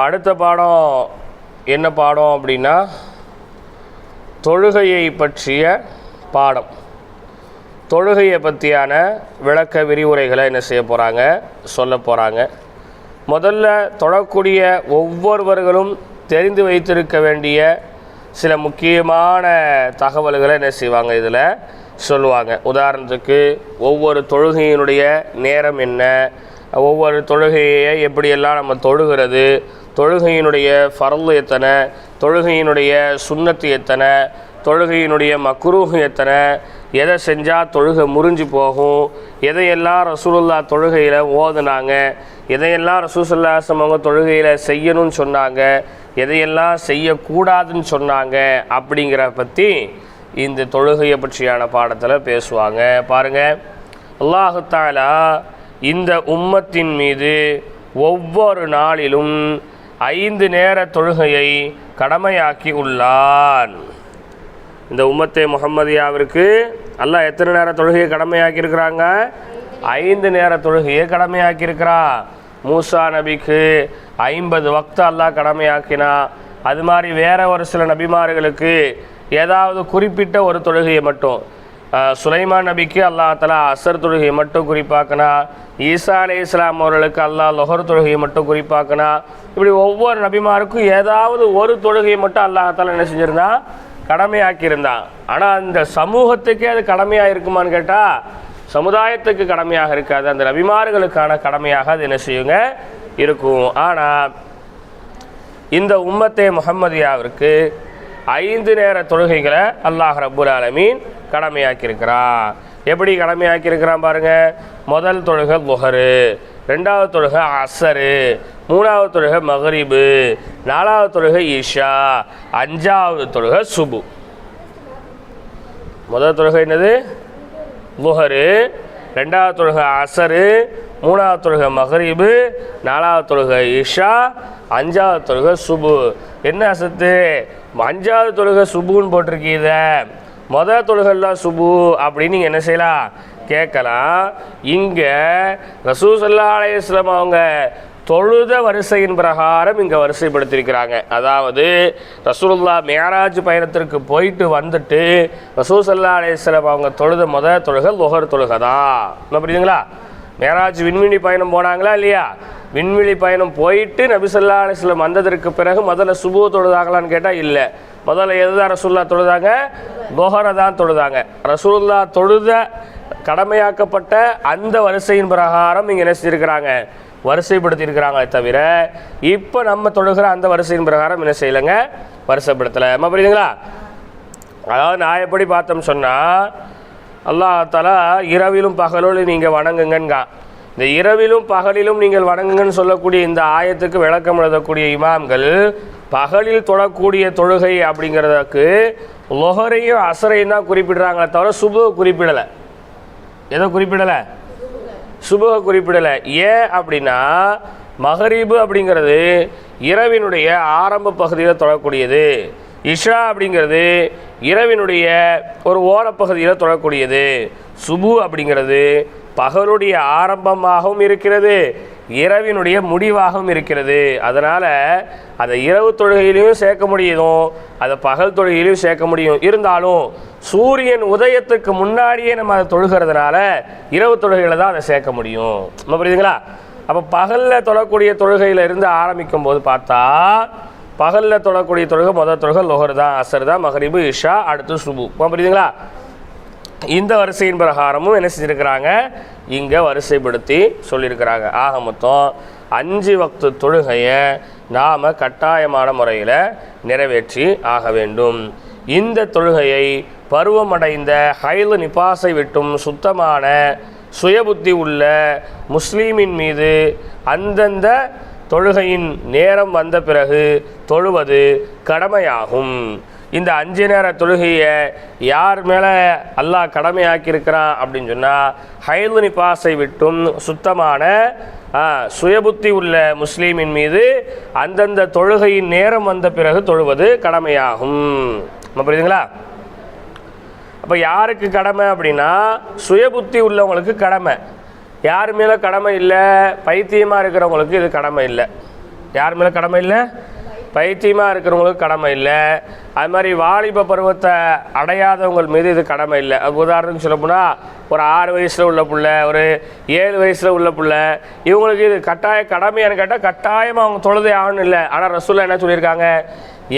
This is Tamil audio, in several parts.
அடுத்த பாடம் என்ன பாடம் அப்படின்னா தொழுகையை பற்றிய பாடம். தொழுகையை பற்றியான விளக்க விரிவுரைகளை என்ன செய்ய போகிறாங்க, சொல்ல போகிறாங்க. முதல்ல தொழக்கூடிய ஒவ்வொருவர்களும் தெரிந்து வைத்திருக்க வேண்டிய சில முக்கியமான தகவல்களை என்ன செய்வாங்க, இதில் சொல்லுவாங்க. உதாரணத்துக்கு ஒவ்வொரு தொழுகையினுடைய நேரம் என்ன, ஒவ்வொரு தொழுகையை எப்படியெல்லாம் நம்ம தொழுகிறது, தொழுகையினுடைய ஃபர்லு எத்தனை, தொழுகையினுடைய சுன்னத்து எத்தனை, தொழுகையினுடைய மக்ரூஹ் எத்தனை, எதை செஞ்சால் தொழுகை முறிஞ்சு போகும், எதையெல்லாம் ரசூலுல்லாஹ் தொழுகையில் ஓதுனாங்க, எதையெல்லாம் ரசூலுல்லாஹ் அவங்க தொழுகையில் செய்யணும்னு சொன்னாங்க, எதையெல்லாம் செய்யக்கூடாதுன்னு சொன்னாங்க அப்படிங்கிற பற்றி இந்த தொழுகையை பற்றியான பாடத்தில் பேசுவாங்க. பாருங்கள், அல்லாஹு தஆலா இந்த உம்மத்தின் மீது ஒவ்வொரு நாளிலும் 5 நேர தொழுகையை கடமையாக்கி உள்ளான். இந்த உம்மத்தே முஹம்மதியாவிற்கு அல்லாஹ் எத்தனை நேர தொழுகையை கடமையாக்கியிருக்கிறாங்க? 5 நேர தொழுகையை கடமையாக்கியிருக்கிறான். மூசா நபிக்கு 50 வக்து அல்லாஹ் கடமையாக்கினா. அது மாதிரி வேற ஒரு சில நபிமார்களுக்கு ஏதாவது குறிப்பிட்ட ஒரு தொழுகையை மட்டும், சுலைமான் நபிக்கு அல்லாஹ் தஆலா அசர் தொழுகையை மட்டும் குறிப்பாக்கினா, ஈசா அலைஹிஸ்ஸலாம் அவர்களுக்கு அல்லாஹ் லொஹர் தொழுகையை மட்டும் குறிப்பாக்கினா. இப்படி ஒவ்வொரு நபிமாருக்கும் ஏதாவது ஒரு தொழுகையை மட்டும் அல்லாஹ் தஆலா என்ன செஞ்சிருந்தான், கடமையாக்கியிருந்தான். ஆனால் அந்த சமூகத்துக்கே அது கடமையாக இருக்குமான்னு கேட்டால் சமுதாயத்துக்கு கடமையாக இருக்காது, அந்த நபிமார்களுக்கான கடமையாக அது என்ன செய்யுங்க, இருக்கும். ஆனால் இந்த உம்மத்தே முஹம்மதியாவிற்கு 5 நேர தொழுகைகளை அல்லாஹ் ரப்புல் ஆலமீன் கடமையாக்கியிருக்கிறான். எப்படி கடமையாக்கியிருக்கிறான் பாருங்கள். முதல் தொழுகை லுஹரு, 2வது தொழுகை அசரு, 3வது தொழுகை மக்ரிபு, 4வது தொழுகை இஷா, 5வது தொழுகை சுபு. முதல் தொழுகை என்னது? லுஹரு, 2வது தொழுகை அசரு, 3வது தொழுகை மக்ரிபு, 4வது தொழுகை இஷா, 5வது தொழுகை சுபு. என்ன அசத்து, 5வது தொழுகை சுபுன்னு போட்டிருக்கீங்க, முதல் தொழுகைலாம் சுபு அப்படின்னு நீங்கள் என்ன செய்யலாம், கேட்கலாம். இங்கே ரசூல் ஸல்லல்லாஹு அலைஹி வஸல்லம் அவங்க தொழுத வரிசையின் பிரகாரம் இங்கே வரிசைப்படுத்தியிருக்கிறாங்க. அதாவது ரசூலுல்லாஹ் மேராஜ் பயணத்திற்கு போயிட்டு வந்துட்டு ரசூல் ஸல்லல்லாஹு அலைஹி வஸல்லம் அவங்க தொழுத முதல் தொழுகை லுஹர் தொழுகை தான். என்ன புரியுதுங்களா? மேராஜ் விண்வெளி பயணம் போனாங்களா இல்லையா? விண்வெளி பயணம் போயிட்டு நபி ஸல்லல்லாஹு அலைஹி வஸல்லம் வந்ததற்கு பிறகு முதல்ல சுபு தொழுதாங்களான்னு கேட்டால் இல்லை. முதல்ல எதுதான் ரசூலுல்லாஹ் தொழுதாங்க? லுஹரை தான் தொழுதாங்க. ரசூலுல்லாஹ் தொழுத கடமையாக்கப்பட்ட அந்த வரிசையின் பிரகாரம் இங்கே என்ன செஞ்சிருக்கிறாங்க, வரிசைப்படுத்தியிருக்கிறாங்களே தவிர இப்போ நம்ம தொழுகிற அந்த வரிசையின் பிரகாரம் என்ன செய்யலைங்க, வரிசைப்படுத்தலை. நம்ம புரியுதுங்களா? அதாவது நான் எப்படி பார்த்தோம் சொன்னால், அல்லாஹ் தஆலா இரவிலும் பகலிலும் நீங்கள் வணங்குங்கன்னு, இந்த இரவிலும் பகலிலும் நீங்கள் வணங்குங்கன்னு சொல்லக்கூடிய இந்த ஆயத்துக்கு விளக்கம் எழுதக்கூடிய இமாம்கள் பகலில் தொழக்கூடிய தொழுகை அப்படிங்கிறதுக்கு லுஹரையும் அசரையும் தான் குறிப்பிடுறாங்களே தவிர சுபுவை குறிப்பிடலை. எதோ குறிப்பிடலை, சுபுவை குறிப்பிடலை. ஏன் அப்படின்னா மகரிபு அப்படிங்கிறது இரவினுடைய ஆரம்ப பகுதியில் தொழக்கூடியது, இஷா அப்படிங்கிறது இரவினுடைய ஒரு ஓரப்பகுதியில் தொழக்கூடியது, சுபு அப்படிங்கிறது பகலுடைய ஆரம்பமாகவும் இருக்கிறது, இரவினுடைய முடிவாகவும் இருக்கிறது. அதனால் அதை இரவு தொழுகையிலையும் சேர்க்க முடியும், அதை பகல் தொழுகையிலையும் சேர்க்க முடியும். இருந்தாலும் சூரியன் உதயத்துக்கு முன்னாடியே நம்ம அதை தொழுகிறதுனால இரவு தொழுகையில் தான் அதை சேர்க்க முடியும். நம்ம புரியுதுங்களா? அப்போ பகலில் தொழக்கூடிய தொழுகையில் இருந்து ஆரம்பிக்கும் போது பார்த்தா பகலில் தொழக்கூடிய தொழுகை முதல் தொழுகை லுஹர் தான், அசர் தான், மக்ரிபு, இஷா, அடுத்து சுபு. புரியுதுங்களா? இந்த வரிசையின் பிரகாரமும் என்ன செஞ்சுருக்கிறாங்க, இங்கே வரிசைப்படுத்தி சொல்லியிருக்கிறாங்க. ஆக மொத்தம் 5 வக்து தொழுகையை நாம் கட்டாயமான முறையில் நிறைவேற்றி ஆக வேண்டும். இந்த தொழுகையை பருவமடைந்த ஹைல் நிபாசை விட்டும் சுத்தமான சுயபுத்தி உள்ள முஸ்லீமின் மீது அந்தந்த தொழுகையின் நேரம் வந்த பிறகு தொழுவது கடமையாகும். இந்த 5 நேர தொழுகையை யார் மேலே அல்லாஹ் கடமையாக்கியிருக்கிறான் அப்படின்னு சொன்னால், ஹைல் நிபாசை விட்டும் சுத்தமான சுயபுத்தி உள்ள முஸ்லீமின் மீது அந்தந்த தொழுகையின் நேரம் வந்த பிறகு தொழுவது கடமையாகும். புரியுதுங்களா? அப்போ யாருக்கு கடமை அப்படின்னா சுயபுத்தி உள்ளவங்களுக்கு கடமை. யார் மேலே கடமை இல்லை, பைத்தியமாக இருக்கிறவங்களுக்கு இது கடமை இல்லை. யார் மேலே கடமை இல்லை? பைத்தியமாக இருக்கிறவங்களுக்கு கடமை இல்லை. அது மாதிரி வாலிப பருவத்தை அடையாதவங்கள் மீது இது கடமை இல்லை. உதாரணத்துக்கு சொல்ல போனால் ஒரு 6 வயசில் உள்ள பிள்ளை, ஒரு 7 வயசில் உள்ள பிள்ளை, இவங்களுக்கு இது கட்டாய கடமையானு கேட்டால் கட்டாயமாக அவங்க தொழுதே ஆகணும் இல்லை. ஆனால் ரசூலுல்லாஹ் என்ன சொல்லியிருக்காங்க?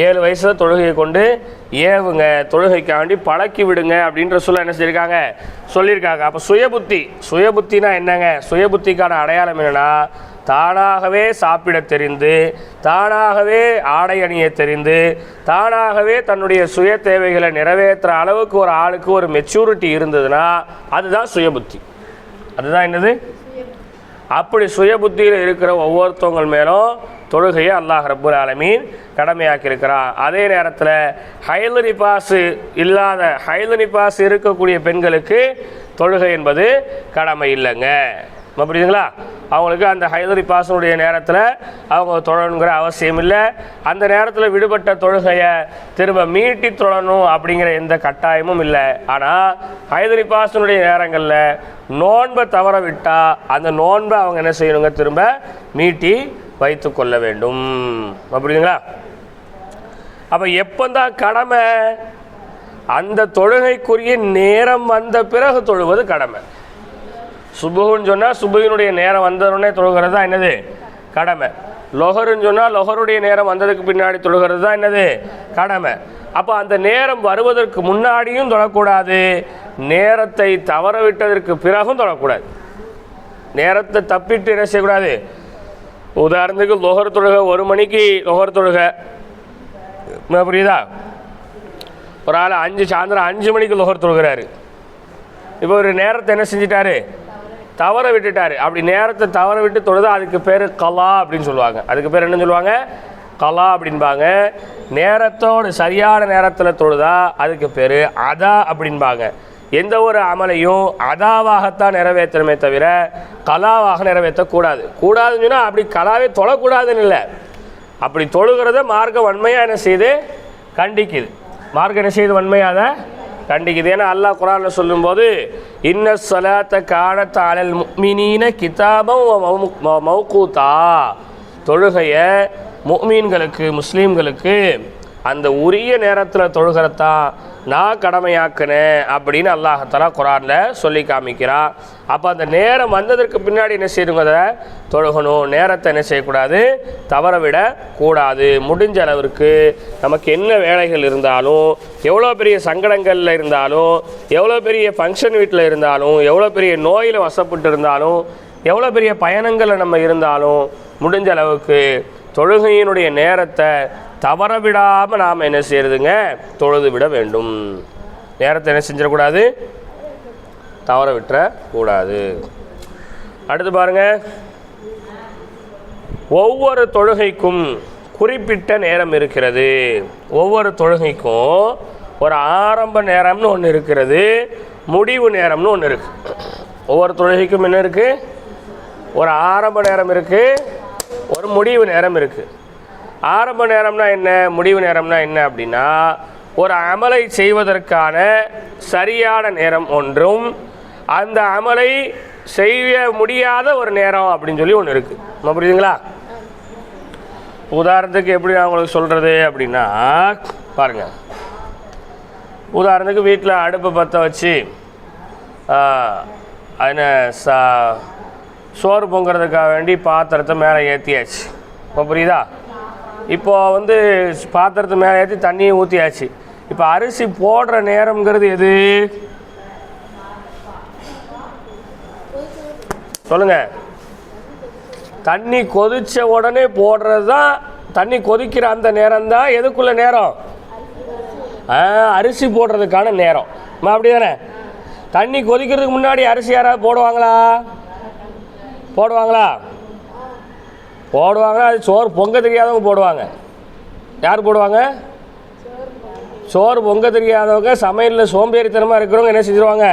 7 வயசில் தொழுகையை கொண்டு ஏவுங்க, தொழுகைக்காண்டி பழக்கி விடுங்க அப்படின்ற ரசூலுல்லாஹ் என்ன சொல்லியிருக்காங்க. அப்போ சுயபுத்தினா என்னங்க? சுயபுத்திக்கான அடையாளம் என்னென்னா, தானாகவே சாப்பிட தெரிந்து, தானாகவே ஆடை அணிய தெரிந்து, தானாகவே தன்னுடைய சுய தேவைகளை நிறைவேற்றுற அளவுக்கு ஒரு ஆளுக்கு ஒரு மெச்சூரிட்டி இருந்ததுன்னா அதுதான் சுயபுத்தி. அதுதான் என்னது? அப்படி சுயபுத்தியில் இருக்கிற ஒவ்வொருத்தவங்கள் மேலும் தொழுகையை அல்லாஹ் ரப்புல் ஆலமீன் கடமையாக்கியிருக்கிறான். அதே நேரத்தில் ஹைல் நிபாஸ் இருக்கக்கூடிய பெண்களுக்கு தொழுகை என்பது கடமை இல்லைங்க. புரியுதுங்களா? அவங்களுக்கு அந்த ஹைதரி பாசனுடைய நேரத்தில் அவங்க தொழணுங்கிற அவசியம் இல்லை. அந்த நேரத்தில் விடுபட்ட தொழுகையை திரும்ப மீட்டி தொழணும் அப்படிங்கிற எந்த கட்டாயமும் இல்லை. ஆனால் ஹைதரி பாசனுடைய நேரங்களில் நோன்பை தவற விட்டால் அந்த நோன்பை அவங்க என்ன செய்யணுங்க? திரும்ப மீட்டி வைத்து கொள்ள வேண்டும். புரியுதுங்களா? அப்போ எப்போதான் கடமை? அந்த தொழுகைக்குரிய நேரம் வந்த பிறகு தொழுவது கடமை. சுபுன்னு சொன்னால் சுபுவினுடைய நேரம் வந்ததுடனே தொழுகிறது தான் என்னது? கடமை. லொஹருன்னு சொன்னால் லொஹருடைய நேரம் வந்ததுக்கு பின்னாடி தொழுகிறது தான் என்னது? கடமை. அப்போ அந்த நேரம் வருவதற்கு முன்னாடியும் தொழக்கூடாது, நேரத்தை தவற விட்டதற்கு பிறகும் தொழக்கூடாது. நேரத்தை தப்பிட்டு என்ன செய்யக்கூடாது? உதாரணத்துக்கு லொஹர் தொழுகை 1 மணிக்கு லொஹர் தொழுகை, புரியுதா? ஒரு ஆள் சாயந்தரம் 5 மணிக்கு லொஹர் தொழுகிறாரு. இப்போ ஒரு நேரத்தை என்ன செஞ்சிட்டாரு? தவற விட்டுட்டாரு. அப்படி நேரத்தை தவற விட்டு தொழுதா அதுக்கு பேர் கலா அப்படின்னு சொல்லுவாங்க. அதுக்கு பேர் என்ன சொல்லுவாங்க? கலா அப்படின்பாங்க. நேரத்தோடு சரியான நேரத்தில் தொழுதா அதுக்கு பேர் அதா அப்படின்பாங்க. எந்த ஒரு அமலையும் அதாவாகத்தான் நிறைவேற்றணுமே தவிர கலாவாக நிறைவேற்றக்கூடாதுன்னு சொன்னால் அப்படி கலாவே தொழக்கூடாதுன்னு இல்லை. அப்படி தொழுகிறத மார்க்க வன்மையாக என்ன செய்யுது? கண்டிக்குது. மார்க்க என்ன செய்யுது? வன்மையாக கண்டிக்குது. ஏன்னா அல்லாஹ் குர்ஆன்ல சொல்லும்போது இன்ன ஸலாத்த கானத் அலல் முஃமினீன கிதாபம் மௌகூதா, தொழுகையை முஃமின்களுக்கு முஸ்லீம்களுக்கு அந்த உரிய நேரத்தில் தொழுகிறதான் நான் கடமையாக்குனேன் அப்படின்னு அல்லாஹ் தஆலா குர்ஆனில் சொல்லி காமிக்கிறான். அப்போ அந்த நேரம் வந்ததற்கு பின்னாடி என்ன செய்யணுங்க? அதை தொழுகணும். நேரத்தை என்ன செய்யக்கூடாது? தவற விடக்கூடாது. முடிஞ்ச அளவிற்கு நமக்கு என்ன வேலைகள் இருந்தாலும், எவ்வளோ பெரிய சங்கடங்களில் இருந்தாலும், எவ்வளோ பெரிய ஃபங்க்ஷன் வீட்டில் இருந்தாலும், எவ்வளோ பெரிய நோயில் வசப்பட்டு இருந்தாலும், எவ்வளோ பெரிய பயணங்களில் நம்ம இருந்தாலும், முடிஞ்ச அளவுக்கு தொழுகையினுடைய நேரத்தை தவற விடாமல் நாம் என்ன செய்யறதுங்க? தொழுது விட வேண்டும். நேரத்தை என்ன செஞ்சிடக்கூடாது? தவற விட்டுறக்கூடாது. அடுத்து பாருங்க, ஒவ்வொரு தொழுகைக்கும் குறிப்பிட்ட நேரம் இருக்கிறது. ஒவ்வொரு தொழுகைக்கும் ஒரு ஆரம்ப நேரம்னு ஒன்று இருக்கிறது, முடிவு நேரம்னு ஒன்று இருக்கு. ஒவ்வொரு தொழுகைக்கும் என்ன இருக்கு? ஒரு ஆரம்ப நேரம் இருக்கு, ஒரு முடிவு நேரம் இருக்கு. ஆரம்ப நேரம்னா என்ன, முடிவு நேரம்னா என்ன அப்படின்னா, ஒரு அமலை செய்வதற்கான சரியான நேரம் ஒன்றும், அந்த அமலை செய்ய முடியாத ஒரு நேரம் அப்படின்னு சொல்லி ஒன்று இருக்குது. புரியுதுங்களா? உதாரணத்துக்கு எப்படி நான் உங்களுக்கு சொல்கிறது அப்படின்னா பாருங்கள். உதாரணத்துக்கு வீட்டில் அடுப்பை பற்ற வச்சு என்ன சோறு பொங்குறதுக்காக வேண்டி பாத்திரத்தை மேலே ஏற்றியாச்சு. இப்போ புரியுதா? இப்போது பாத்திரத்தை மேலே ஏற்றி தண்ணியை ஊற்றியாச்சு. இப்போ அரிசி போடுற நேரம்ங்கிறது எது? சொல்லுங்கள். தண்ணி கொதித்த உடனே போடுறது தான். தண்ணி கொதிக்கிற அந்த நேரம் தான் எதுக்குள்ள நேரம்? அரிசி போடுறதுக்கான நேரம். அப்படி தானே? தண்ணி கொதிக்கிறதுக்கு முன்னாடி அரிசி யாராவது போடுவாங்களா? அது சோறு பொங்க தெரியாதவங்க போடுவாங்க. யார் போடுவாங்க? சோறு பொங்க தெரியாதவங்க, சமையலில் சோம்பேறித்தனமாக இருக்கிறவங்க என்ன செஞ்சுருவாங்க?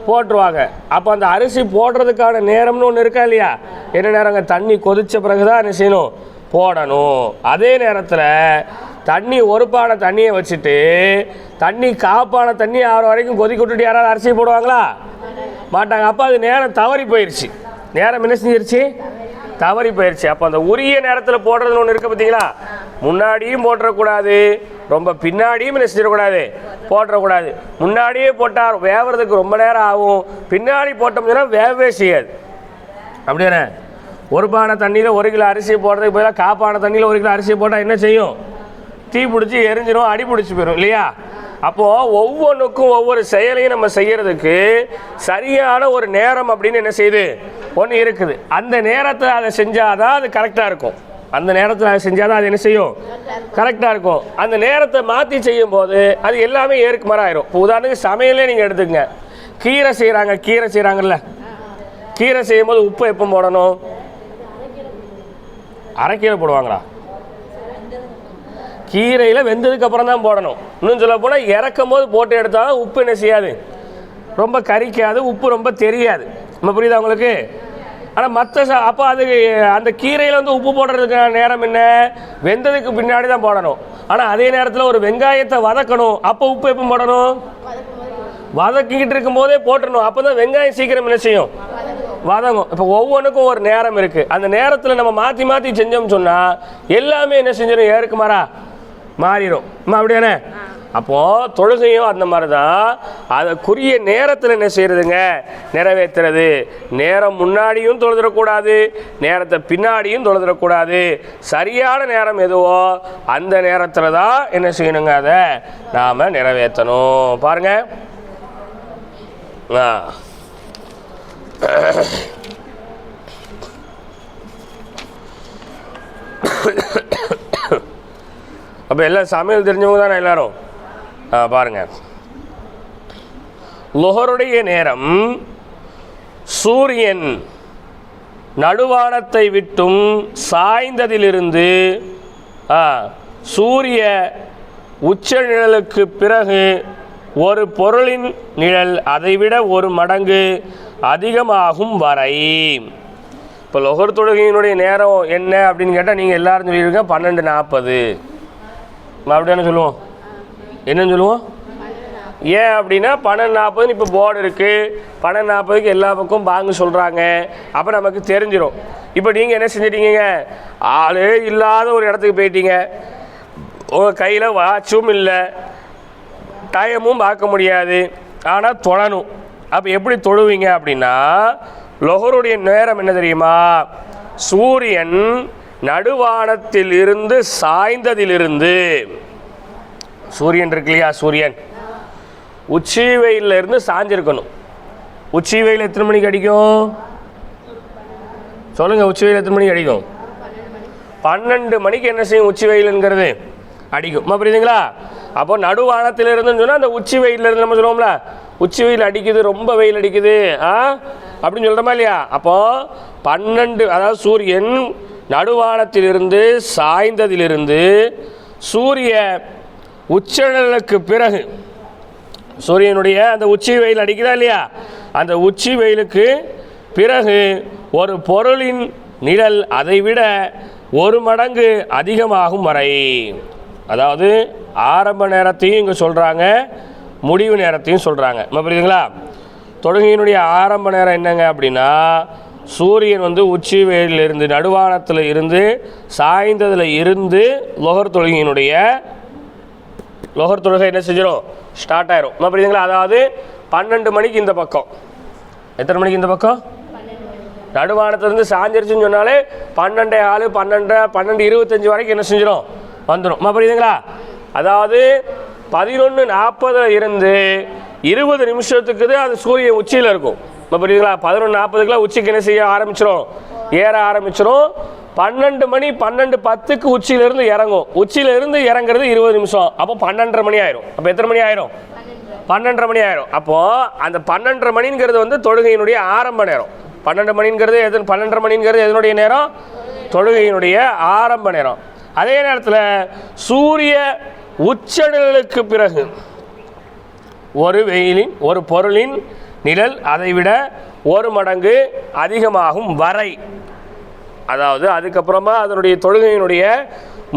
போட்டுருவாங்க. அப்போ அந்த அரிசி போடுறதுக்கான நேரம்னு ஒன்று இருக்கா இல்லையா? என்ன நேரங்க? தண்ணி கொதித்த பிறகு தான் என்ன செய்யணும்? போடணும். அதே நேரத்தில் தண்ணி ஒரு பானை தண்ணியை வச்சுட்டு தண்ணி காப்பான தண்ணி ஆகிற வரைக்கும் கொதிக்க விட்டுட்டு யாராவது அரிசி போடுவாங்களா? மாட்டாங்க. அப்போ அது நேரம் தவறி போயிடுச்சு. நேரம் என்ன செஞ்சிருச்சு? தவறி போயிடுச்சு. அப்போ அந்த உரிய நேரத்தில் போடுறதுன்னு ஒன்று இருக்குது பார்த்தீங்களா, முன்னாடியும் போட்டுறக்கூடாது, ரொம்ப பின்னாடியும் என்ன செஞ்சிடக்கூடாது, போட்டுறக்கூடாது. முன்னாடியே போட்டால் வேவறதுக்கு ரொம்ப நேரம் ஆகும், பின்னாடி போட்டோம்னா வேகவே செய்யாது. அப்படியானே? ஒரு பானை தண்ணியில் 1 கிலோ அரிசியை போடுறதுக்கு பதிலாக காப்பான தண்ணியில் 1 கிலோ அரிசியை போட்டால் என்ன செய்யும், தீ பிடிச்சி எரிஞ்சிடும், அடி பிடிச்சி போயிடும் இல்லையா? அப்போது ஒவ்வொன்றுக்கும் ஒவ்வொரு செயலையும் நம்ம செய்கிறதுக்கு சரியான ஒரு நேரம் அப்படின்னு என்ன செய்யுது, ஒன்று இருக்குது. அந்த நேரத்தில் அதை செஞ்சால் தான் அது கரெக்டாக இருக்கும். அந்த நேரத்தில் அதை செஞ்சால் தான் அது என்ன செய்யும், கரெக்டாக இருக்கும். அந்த நேரத்தை மாற்றி செய்யும் போது அது எல்லாமே ஏற்கு மாற ஆயிரும். இப்போ உதாரணத்துக்கு சமையலே நீங்கள் எடுத்துக்கங்க, கீரை செய்கிறாங்கல்ல, கீரை செய்யும் போது உப்பு எப்போ போடணும், அரைக்கீரை போடுவாங்களா? கீரையில் வெந்ததுக்கு அப்புறம் தான் போடணும். இன்னும் சொல்ல போனால் இறக்கும் போது போட்டு எடுத்தால் உப்பு என்ன செய்யாது, ரொம்ப கரிக்காது, உப்பு ரொம்ப தெரியாது. நம்ம புரியுதா உங்களுக்கு? ஆனால் மற்ற அப்போ அது அந்த கீரையில் வந்து உப்பு போடுறதுக்கான நேரம் என்ன, வெந்ததுக்கு பின்னாடி தான் போடணும். ஆனால் அதே நேரத்தில் ஒரு வெங்காயத்தை வதக்கணும், அப்போ உப்பு எப்போ போடணும், வதக்கிக்கிட்டு இருக்கும் போதே போட்டுடணும். அப்போ தான் வெங்காயம் சீக்கிரம் என்ன செய்யும், வதங்கும். இப்போ ஒவ்வொன்றுக்கும் ஒரு நேரம் இருக்குது. அந்த நேரத்தில் நம்ம மாற்றி மாற்றி செஞ்சோம்னு சொன்னால் எல்லாமே என்ன செஞ்சிடும், ஏற்கு மாறிடும். அப்படியானே? அப்போது தொழுகையும் அந்த மாதிரி தான், அதுக்குரிய நேரத்தில் என்ன செய்யறதுங்க, நிறைவேற்றுறது. நேரம் முன்னாடியும் தொழுதுடக்கூடாது, நேரத்தை பின்னாடியும் தொழுதுடக்கூடாது. சரியான நேரம் எதுவோ அந்த நேரத்தில் தான் என்ன செய்யணுங்க, அதை நாம் நிறைவேற்றணும். பாருங்க, அப்போ எல்லாம் சமையல் தெரிஞ்சவங்க தானே எல்லாரும். பாருங்க, லுஹருடைய நேரம் சூரியன் நடுவானத்தை விட்டும் சாய்ந்ததிலிருந்து சூரிய உச்ச நிழலுக்கு பிறகு ஒரு பொருளின் நிழல் அதைவிட 1 மடங்கு அதிகமாகும் வரை. இப்போ லுஹர் தொழுகையினுடைய நேரம் என்ன அப்படின்னு கேட்டால் நீங்கள் எல்லாரும் சொல்லியிருக்க 12:40 அப்படின்னா சொல்லுவோம். என்னன்னு சொல்லுவோம்? ஏன் அப்படின்னா 12:40 இப்போ போர்டு இருக்குது, 12:40க்கு எல்லா பக்கம் பாங்கு சொல்கிறாங்க. அப்போ நமக்கு தெரிஞ்சிடும். இப்போ நீங்கள் என்ன செஞ்சிட்டீங்க, ஆளே இல்லாத ஒரு இடத்துக்கு போயிட்டீங்க, உங்கள் கையில் வாட்சும் இல்லை, டைமும் பார்க்க முடியாது, ஆனால் தொழணும். அப்போ எப்படி தொழுவீங்க அப்படின்னா, லுஹருடைய நேரம் என்ன தெரியுமா, சூரியன் நடுவானத்தில் இருந்து சாய்ந்ததிலிருந்து, சூரியன் இருக்கு இல்லையா, சூரியன் உச்சி வெயிலில் இருந்து சாஞ்சிருக்கணும். உச்சி வெயில் எத்தனை மணிக்கு அடிக்கும் சொல்லுங்க, உச்சி வெயில் எத்தனை மணிக்கு அடிக்கும்? 12 மணிக்கு என்ன செய்யும், உச்சி வெயிலுங்கிறது அடிக்கும். புரியுதுங்களா? அப்போ நடுவானத்தில் இருந்துன்னு சொன்னால் அந்த உச்சி வெயிலில் இருந்து நம்ம சொல்லுவோம்ல, உச்சி வெயில் அடிக்குது, ரொம்ப வெயில் அடிக்குது அப்படின்னு சொல்கிறோமா இல்லையா? அப்போ 12, அதாவது சூரியன் நடுவானத்திலிருந்து சாய்ந்ததிலிருந்து சூரிய உச்சநிழலுக்கு பிறகு, சூரியனுடைய அந்த உச்சி வெயில் அடிக்குதா இல்லையா, அந்த உச்சி வெயிலுக்கு பிறகு ஒரு பொருளின் நிழல் அதைவிட 1 மடங்கு அதிகமாகும் வரை. அதாவது ஆரம்ப நேரத்தையும் இங்கே சொல்கிறாங்க, முடிவு நேரத்தையும் சொல்கிறாங்க. புரியுதுங்களா? தொழுகையினுடைய ஆரம்ப நேரம் என்னங்க அப்படின்னா, சூரியன் வந்து உச்சி வெயிலில் இருந்து நடுவானத்தில் இருந்து சாய்ந்ததில் இருந்து லுஹர் தொழுகை என்ன செஞ்சிடும், ஸ்டார்ட் ஆயிரும். புரியுதுங்களா? அதாவது 12 மணிக்கு இந்த பக்கம், எத்தனை மணிக்கு இந்த பக்கம், நடுவானத்திலிருந்து சாஞ்சிருச்சுன்னு சொன்னாலே 12:15 12:25 வரைக்கும் என்ன செஞ்சிடும், வந்துடும். புரியுதுங்களா? அதாவது 11:40 இருந்து 20 நிமிஷத்துக்கு அது சூரியன் உச்சியில் இருக்கும். புரியுதுங்களா? 11:40 உச்சிக்கு என்ன செய்ய ஆரம்பிச்சிடும், ஏற ஆரம்பிச்சிடும். 12 மணி 12:10 உச்சியிலிருந்து இறங்கும். உச்சியிலிருந்து இறங்குறது 20 நிமிஷம். அப்போ 12:30 மணி ஆயிரும். அப்போ எத்தனை மணி ஆயிரும், 12:30 மணி ஆயிரும். அப்போது அந்த 12:30 மணிங்கிறது வந்து தொழுகையினுடைய ஆரம்ப நேரம். 12 மணிங்கிறது 12:30 மணிங்கிறது எதனுடைய நேரம், தொழுகையினுடைய ஆரம்ப நேரம். அதே நேரத்தில் சூரிய உச்சநிழலுக்கு பிறகு ஒரு பொருளின் நிழல் அதைவிட 1 மடங்கு அதிகமாகும் வரை. அதாவது அதுக்கப்புறமா அதனுடைய தொழுகையினுடைய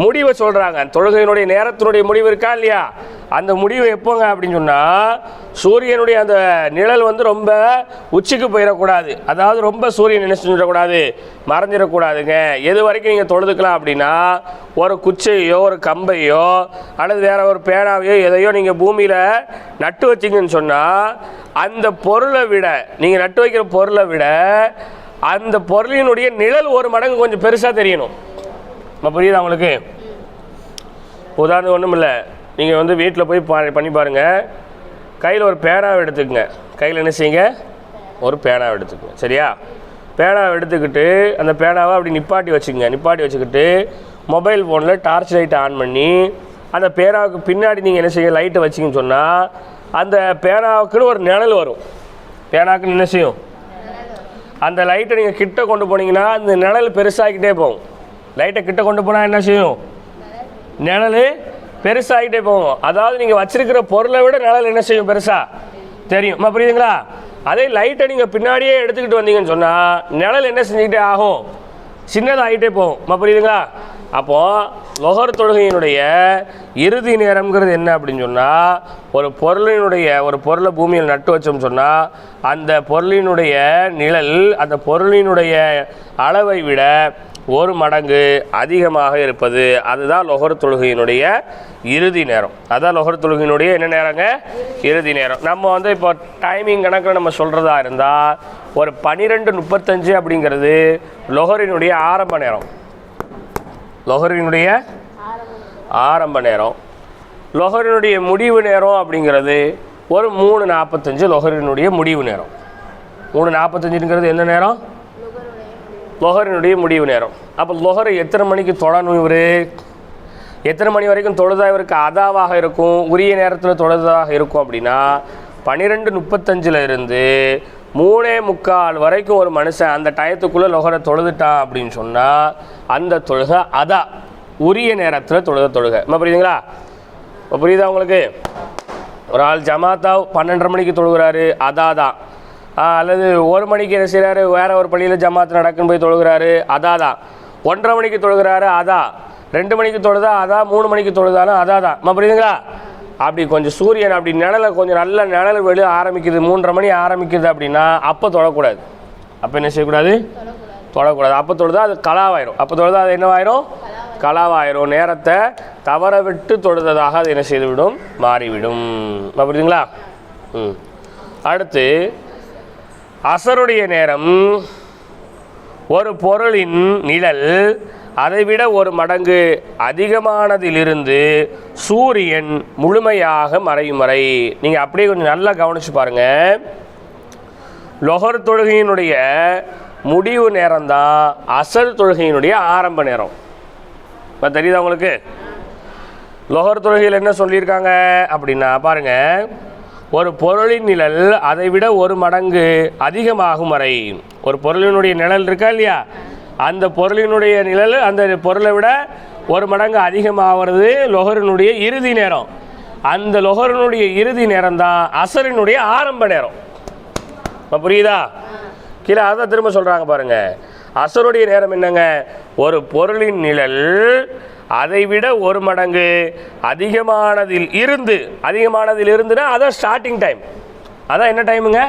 முடிவை சொல்கிறாங்க. தொழுகையினுடைய நேரத்தினுடைய முடிவு இருக்கா இல்லையா, அந்த முடிவு எப்போங்க அப்படின்னு சொன்னால் சூரியனுடைய அந்த நிழல் வந்து ரொம்ப உச்சிக்கு போயிடக்கூடாது, அதாவது ரொம்ப சூரியன் என்ன செஞ்சிடக்கூடாது, மறைஞ்சிடக்கூடாதுங்க. எது வரைக்கும் நீங்கள் தொழுதுக்கலாம் அப்படின்னா ஒரு குச்சையோ ஒரு கம்பையோ அல்லது வேற ஒரு பேனாவையோ எதையோ நீங்கள் பூமியில் நட்டு வச்சிங்கன்னு சொன்னால் அந்த பொருளை விட, நீங்கள் நட்டு வைக்கிற பொருளை விட அந்த பொருளினுடைய நிழல் ஒரு மடங்கு கொஞ்சம் பெருசாக தெரியணும். புரியுதா உங்களுக்கு? உதாரணம் ஒன்றும் இல்லை, நீங்கள் வந்து வீட்டில் போய் பண்ணி பாருங்கள். கையில் ஒரு பேனாவை எடுத்துக்கங்க, கையில் என்ன செய்யுங்க, ஒரு பேனாவை எடுத்துக்கங்க, சரியா? பேனாவை எடுத்துக்கிட்டு அந்த பேனாவை அப்படி நிப்பாட்டி வச்சுக்கோங்க. நிப்பாட்டி வச்சுக்கிட்டு மொபைல் ஃபோனில் டார்ச் லைட்டை ஆன் பண்ணி அந்த பேனாவுக்கு பின்னாடி நீங்கள் என்ன செய்ய லைட்டை வச்சிங்கன்னு சொன்னால் அந்த பேனாவுக்குன்னு ஒரு நிழல் வரும். பேனாவுக்குன்னு என்ன செய்யும், அந்த லைட்டை நீங்கள் கிட்ட கொண்டு போனீங்கன்னா அந்த நிழல் பெருசாகிக்கிட்டே போகும். லைட்டை கிட்ட கொண்டு போனால் என்ன செய்யும், நிழல் பெருசாகிட்டே போகும். அதாவது நீங்கள் வச்சிருக்கிற பொருளை விட நிழல் என்ன செய்யும், பெருசாக தெரியும். புரியுதுங்களா? அதே லைட்டை நீங்கள் பின்னாடியே எடுத்துக்கிட்டு வந்தீங்கன்னு சொன்னால் நிழல் என்ன செஞ்சுக்கிட்டே ஆகும், சின்னதாகிட்டே போகும். புரியுதுங்களா? அப்போது லொஹர் தொழுகையினுடைய இறுதி நேரம்ங்கிறது என்ன அப்படின்னு சொன்னால் ஒரு பொருளை பூமியில் நட்டு வச்சோம்னு சொன்னால் அந்த பொருளினுடைய நிழல் அந்த பொருளினுடைய அளவை விட ஒரு மடங்கு அதிகமாக இருப்பது, அதுதான் லொஹர் தொழுகையினுடைய இறுதி நேரம். அதான் லொஹர் தொழுகையினுடைய என்ன நேரங்க, இறுதி நேரம். நம்ம வந்து இப்போ டைமிங் கணக்கில் நம்ம சொல்கிறதா இருந்தால் ஒரு 12:35 அப்படிங்கிறது லொஹரினுடைய ஆரம்ப நேரம். லொஹரினுடைய ஆரம்ப நேரம். லொஹரினுடைய முடிவு நேரம் அப்படிங்கிறது ஒரு 3:45 லொஹரினுடைய முடிவு நேரம். 3:45ங்கிறது என்ன நேரம், லொஹரினுடைய முடிவு நேரம். அப்போ லொஹர் எத்தனை மணிக்கு தொழணும், இவர் எத்தனை மணி வரைக்கும் தொழுதா இவருக்கு அதாவாக இருக்கும், உரிய நேரத்தில் தொழுதாக இருக்கும் அப்படின்னா 12:35 இருந்து 3:45 வரைக்கும் ஒரு மனுஷன் அந்த டயத்துக்குள்ளே லொஹரை தொழுதுட்டான் அப்படின்னு சொன்னால் அந்த தொழுகை அதா, உரிய நேரத்தில் தொழுகை. புரியுதுங்களா? புரியுதா உங்களுக்கு? ஒரு ஆள் ஜமாத்தா 12:30 மணிக்கு தொழுகிறாரு, அதா தான். அல்லது 1 மணிக்கு என்ன செய்கிறாரு, வேறு ஒரு பள்ளியில் ஜமாத்து நடக்குன்னு போய் தொழுகிறாரு, அதா தான். 1:30 மணிக்கு தொழுகிறாரு, அதா. 2 மணிக்கு தொழுதா அதா, 3 மணிக்கு தொழுதாலும் அதா தான். புரியுதுங்களா? அப்படி கொஞ்சம் சூரியன் அப்படி நிழலை கொஞ்சம் நல்ல நிழல் வெளியே ஆரம்பிக்குது, 3:30 மணி ஆரம்பிக்குது அப்படின்னா அப்போ தொழக்கூடாது. அப்போ என்ன செய்யக்கூடாது, தொழக்கூடாது. அப்போ தொழுதா அது கலாவாயிரும். அப்போ தொழுதா அது என்னவாயிரும், கலாவாயிரும். நேரத்தை தவற விட்டு தொழுததாக அது என்ன செய்துவிடும், மாறிவிடும். புரியுதுங்களா? அடுத்து அசருடைய நேரம். ஒரு பொருளின் நிழல் அதைவிட ஒரு மடங்கு அதிகமானதிலிருந்து சூரியன் முழுமையாக மறையும் வரை. நீங்கள் அப்படியே கொஞ்சம் நல்லா கவனிச்சு பாருங்க. லொஹர் தொழுகையினுடைய முடிவு நேரம்தான் அசர் தொழுகையினுடைய ஆரம்ப நேரம். இப்போ தெரியுதா உங்களுக்கு? லொஹர் தொழுகையில் என்ன சொல்லியிருக்காங்க அப்படின்னா பாருங்க, ஒரு பொருளின் நிழல் அதைவிட ஒரு மடங்கு அதிகமாகும் வரை. ஒரு பொருளினுடைய நிழல் இருக்கா இல்லையா, அந்த பொருளினுடைய நிழல் அந்த பொருளை விட ஒரு மடங்கு அதிகமாகிறது லொஹரினுடைய இறுதி நேரம். அந்த லொஹரினுடைய இறுதி நேரம் தான் அசரினுடைய ஆரம்ப நேரம். புரியுதா? கீழே அதான் திரும்ப சொல்கிறாங்க பாருங்க. அசருடைய நேரம் என்னங்க, ஒரு பொருளின் நிழல் அதைவிட ஒரு மடங்கு அதிகமானதில் இருந்துன்னா அதான் ஸ்டார்டிங் டைம். அதான் என்ன டைமுங்க,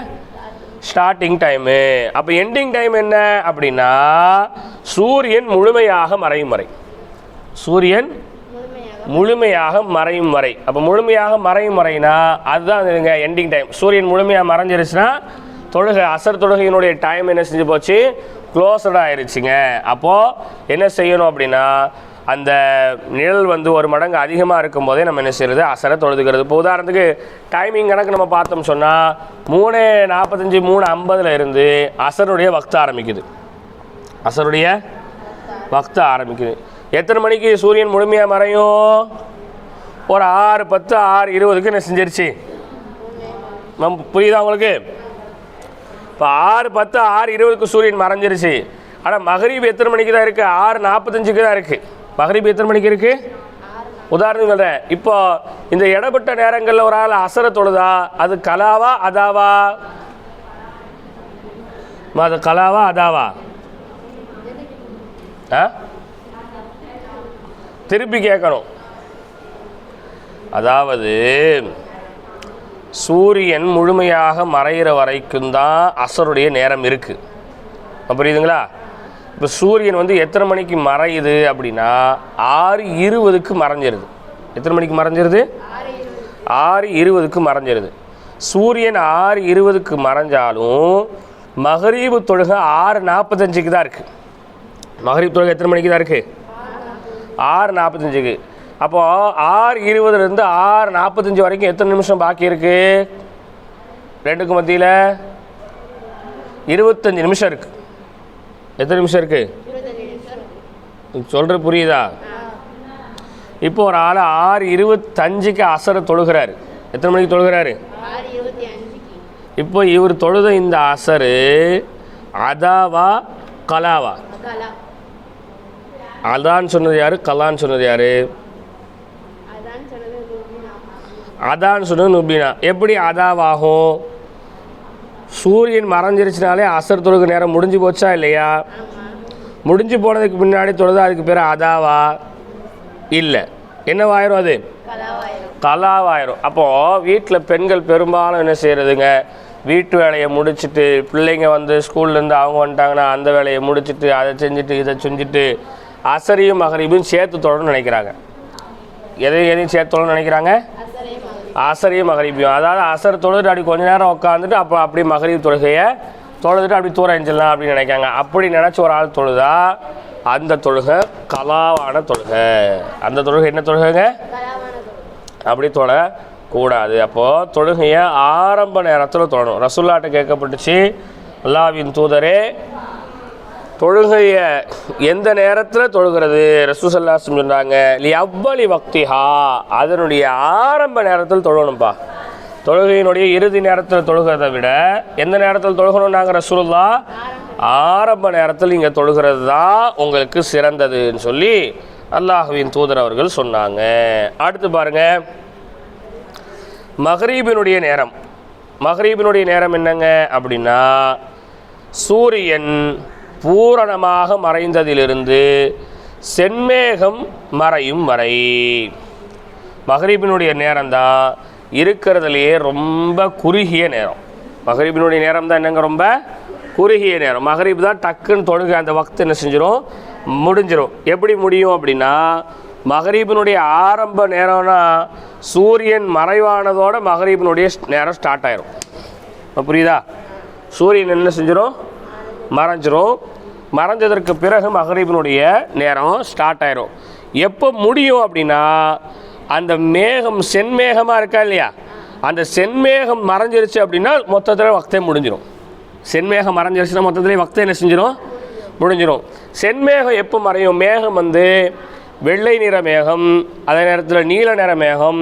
ஸ்டார்டிங் டைமு. அப்போ எண்டிங் டைம் என்ன அப்படின்னா சூரியன் முழுமையாக மறையும் வரை. சூரியன் முழுமையாக மறையும் வரை. அப்போ முழுமையாக மறையும் வரைனா அதுதான் எண்டிங் டைம். சூரியன் முழுமையாக மறைஞ்சிருச்சுன்னா தொழுகை அசர் தொழுகையினுடைய டைம் என்ன செஞ்சு போச்சு, க்ளோஸ்டாக ஆயிடுச்சுங்க. அப்போது என்ன செய்யணும் அப்படின்னா அந்த நிழல் வந்து ஒரு மடங்கு அதிகமாக இருக்கும் போதே நம்ம என்ன செய்யறது, அசரை தொழுதுக்கிறது. இப்போ உதாரணத்துக்கு டைமிங் கணக்கு நம்ம பார்த்தோம் சொன்னால் 3:45 3:50 இருந்து அசருடைய வக்து ஆரம்பிக்குது. அசருடைய வக்து ஆரம்பிக்குது. எத்தனை மணிக்கு சூரியன் முழுமையாக மறையும், ஒரு 6:10 6:20 என்ன செஞ்சிருச்சு. புரியுதா உங்களுக்கு? இப்போ 6:10 6:20 சூரியன் மறைஞ்சிருச்சு. ஆனால் மகரீப் எத்தனை மணிக்கு தான் இருக்குது, 6:45 தான் இருக்குது. மகரீப் எத்தனை மணிக்கு இருக்குது, உதாரணம் சொல்கிறேன். இப்போ இந்த இடப்பட்ட நேரங்களில் ஒரு ஆள் அசர தொழுதா அது கலாவா அதாவா, அது கலாவா அதாவா? திருப்பி கேட்கணும். அதாவது சூரியன் முழுமையாக மறைகிற வரைக்கும் தான் அசருடைய நேரம் இருக்குது. புரியுதுங்களா? இப்போ சூரியன் வந்து எத்தனை மணிக்கு மறையுது அப்படின்னா 6:20க்கு மறைஞ்சிருது. எத்தனை மணிக்கு மறைஞ்சிருது? 6:20க்கு மறைஞ்சிருது. சூரியன் 6:20க்கு மறைஞ்சாலும் மகரீபு தொழுகை 6:45க்கு தான் இருக்குது. மகரீப் தொழுகை எத்தனை மணிக்கு தான் இருக்குது? 6:45க்கு. அப்போது 6:20லேருந்து 6:45 வரைக்கும் எத்தனை நிமிஷம் பாக்கி இருக்குது? ரெண்டுக்கு மத்தியில் 25 நிமிஷம் இருக்குது. எத்தனை நிமிஷம் இருக்குது? சொல்கிற புரியுதா? இப்போ ஒரு ஆள் 6:25க்கு அசரை தொழுகிறாரு. எத்தனை மணிக்கு தொழுகிறாரு? இப்போ இவர் தொழுத இந்த அசரு அதாவா கலாவா? அதான் சொன்னது யாரு? கலான்னு சொன்னது யாரு? அதான் சொன்னது நுபீனா. எப்படி அதாவாகும்? சூரியன் மறைஞ்சிருச்சுனாலே அசர் தொழுகை நேரம் முடிஞ்சு போச்சா இல்லையா? முடிஞ்சு போனதுக்கு முன்னாடி தொழுதா அதுக்கு பேர் அதாவா? இல்லை, என்னவாயிரும்? அது கலாவாயிரும். அப்போது வீட்டில் பெண்கள் பெரும்பாலும் என்ன செய்கிறதுங்க, வீட்டு வேலையை முடிச்சுட்டு பிள்ளைங்க வந்து ஸ்கூல்லேருந்து அவங்க வந்துட்டாங்கன்னா அந்த வேலையை முடிச்சுட்டு அதை செஞ்சுட்டு இதை செஞ்சுட்டு அசரையும் மகரீபையும் சேர்த்து தொழணும்னு நினைக்கிறாங்க. எதையும் சேர்த்து தொழணும்னு நினைக்கிறாங்க? அசரையும் மகரீபையும். அதாவது அசர் தொழுதுட்டு அப்படி கொஞ்ச நேரம் உட்காந்துட்டு அப்போ அப்படி மகரீப் தொழுகையை தொழுதுட்டு அப்படி தூரம் எஞ்சிடலாம் அப்படின்னு நினைக்காங்க. அப்படி நினச்சி ஒரு ஆள் தொழுதா அந்த தொழுகை கலாவான தொழுகை. அந்த தொழுகை என்ன தொழுகைங்க? அப்படி தொழக்கூடாது. அப்போது தொழுகையை ஆரம்ப நேரத்தில் தொழணும். ரசூலுல்லாஹ்ட்ட கேட்கப்பட்டுச்சு, அல்லாஹ்வின் தூதரே தொழுகையை எந்த நேரத்தில் தொழுகிறது? ரசூல் ஸல்லல்லாஹு அலைஹி வஸல்லம் சொன்னாங்க, லி அவ்வலி வக்திஹா, அதனுடைய ஆரம்ப நேரத்தில் தொழணும்ப்பா. தொழுகையினுடைய இறுதி நேரத்தில் தொழுகிறத விட எந்த நேரத்தில் தொழுகணும்? நாங்கள் ரசூலுல்லாஹ் ஆரம்ப நேரத்தில் இங்கே தொழுகிறது தான் உங்களுக்கு சிறந்ததுன்னு சொல்லி அல்லாஹ்வின் தூதர் அவர்கள் சொன்னாங்க. அடுத்து பாருங்க, மகரீபினுடைய நேரம். மகரீபினுடைய நேரம் என்னங்க அப்படின்னா, சூரியன் பூரணமாக மறைந்ததிலிருந்து செம்மேகம் மறையும் வரை மகரீபினுடைய நேரம்தான் இருக்கிறதுலையே ரொம்ப குறுகிய நேரம். மகரீபினுடைய நேரம் தான் என்னங்க, ரொம்ப குறுகிய நேரம். மகரீப் தான் டக்குன்னு தொழுகை அந்த வக்து என்ன செஞ்சிடும், முடிஞ்சிடும். எப்படி முடியும் அப்படின்னா, மகரீபினுடைய ஆரம்ப நேரம்னா சூரியன் மறைவானதோட மகரீபினுடைய நேரம் ஸ்டார்ட் ஆயிரும். புரியுதா? சூரியன் என்ன செஞ்சிடும், மறைஞ்சிரும். மறைஞ்சதற்கு பிறகு மகரீபினுடைய நேரம் ஸ்டார்ட் ஆயிரும். எப்போ முடியும் அப்படின்னா, அந்த மேகம் சென்மேகமாக இருக்கா இல்லையா, அந்த சென்மேகம் மறைஞ்சிருச்சு அப்படின்னா மொத்தத்தில் வக்தே முடிஞ்சிடும். சென்மேகம் மறைஞ்சிருச்சுன்னா மொத்தத்திலே வக்தே என்ன செஞ்சிடும், முடிஞ்சிடும். சென்மேகம் எப்போ மறையும்? மேகம் வந்து வெள்ளை நிற மேகம், அதே நேரத்தில் நீல நிற மேகம்,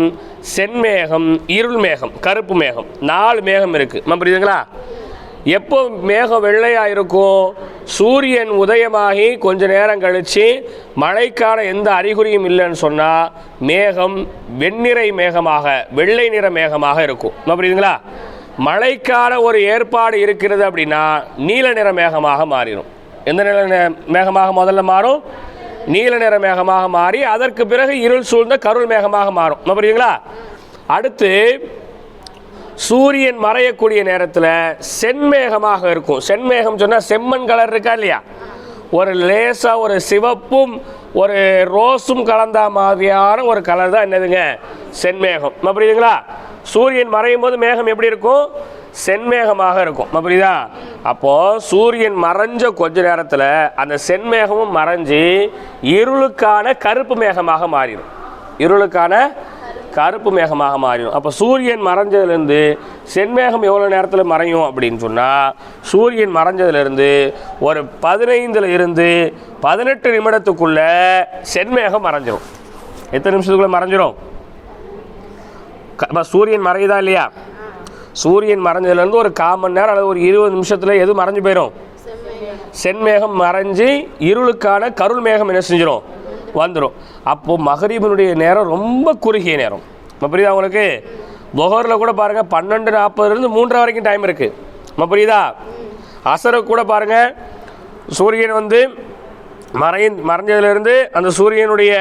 சென்மேகம், இருள் மேகம், கருப்பு மேகம், 4 மேகம் இருக்குது. புரியுதுங்களா? எப்போ மேகம் வெள்ளையாக இருக்கும்? சூரியன் உதயமாகி கொஞ்ச நேரம் கழித்து மழைக்கான எந்த அறிகுறியும் இல்லைன்னு சொன்னால் மேகம் வெண்ணிறை மேகமாக, வெள்ளை நிற மேகமாக இருக்கும். புரியுதுங்களா? மழைக்கான ஒரு ஏற்பாடு இருக்கிறது அப்படின்னா நீல நிற மேகமாக மாறிடும். எந்த நிற மேகமாக முதல்ல மாறும்? நீல நிற மேகமாக மாறி அதற்கு பிறகு இருள் சூழ்ந்த கருள் மேகமாக மாறும். புரியுதுங்களா? அடுத்து சூரியன் மறையக்கூடிய நேரத்தில் சென்மேகமாக இருக்கும். சென்மேகம் சொன்னால் செம்மண் கலர் இருக்கா இல்லையா, ஒரு லேசாக ஒரு சிவப்பும் ஒரு ரோஸும் கலந்த மாதிரியான ஒரு கலர் தான் என்னதுங்க, சென்மேகம். புரியுதுங்களா? சூரியன் மறையும் போது மேகம் எப்படி இருக்கும்? சென்மேகமாக இருக்கும். புரியுதா? அப்போது சூரியன் மறைஞ்ச கொஞ்ச நேரத்தில் அந்த சென்மேகமும் மறைஞ்சி இருளுக்கான கருப்பு மேகமாக மாறிடும். இருளுக்கான கருப்பு மேகமாக மாறிடும். அப்போ சூரியன் மறைஞ்சதுலேருந்து சென்மேகம் எவ்வளோ நேரத்தில் மறையும் அப்படின்னு சொன்னால், சூரியன் மறைஞ்சதுலேருந்து ஒரு 15 இருந்து 18 நிமிடத்துக்குள்ளே சென்மேகம் மறைஞ்சிடும். எத்தனை நிமிஷத்துக்குள்ளே மறைஞ்சிடும்? சூரியன் மறையுதா இல்லையா, சூரியன் மறைஞ்சதுலேருந்து ஒரு 1/4 மணி நேரம் அல்லது ஒரு 20 நிமிஷத்தில் எது மறைஞ்சு போயிடும்? சென்மேகம் மறைஞ்சி இருளுக்கான கருள் மேகம் என்ன செஞ்சிடும், வந்துடும். அப்போது மகரீபினுடைய நேரம் ரொம்ப குறுகிய நேரம். புரியுதா உங்களுக்கு? துஹரில் கூட பாருங்கள் 12:40 3 வரைக்கும் டைம் இருக்குது. புரியுதா? அசருக்கு கூட பாருங்கள், சூரியன் வந்து மறைஞ்சதுலேருந்து அந்த சூரியனுடைய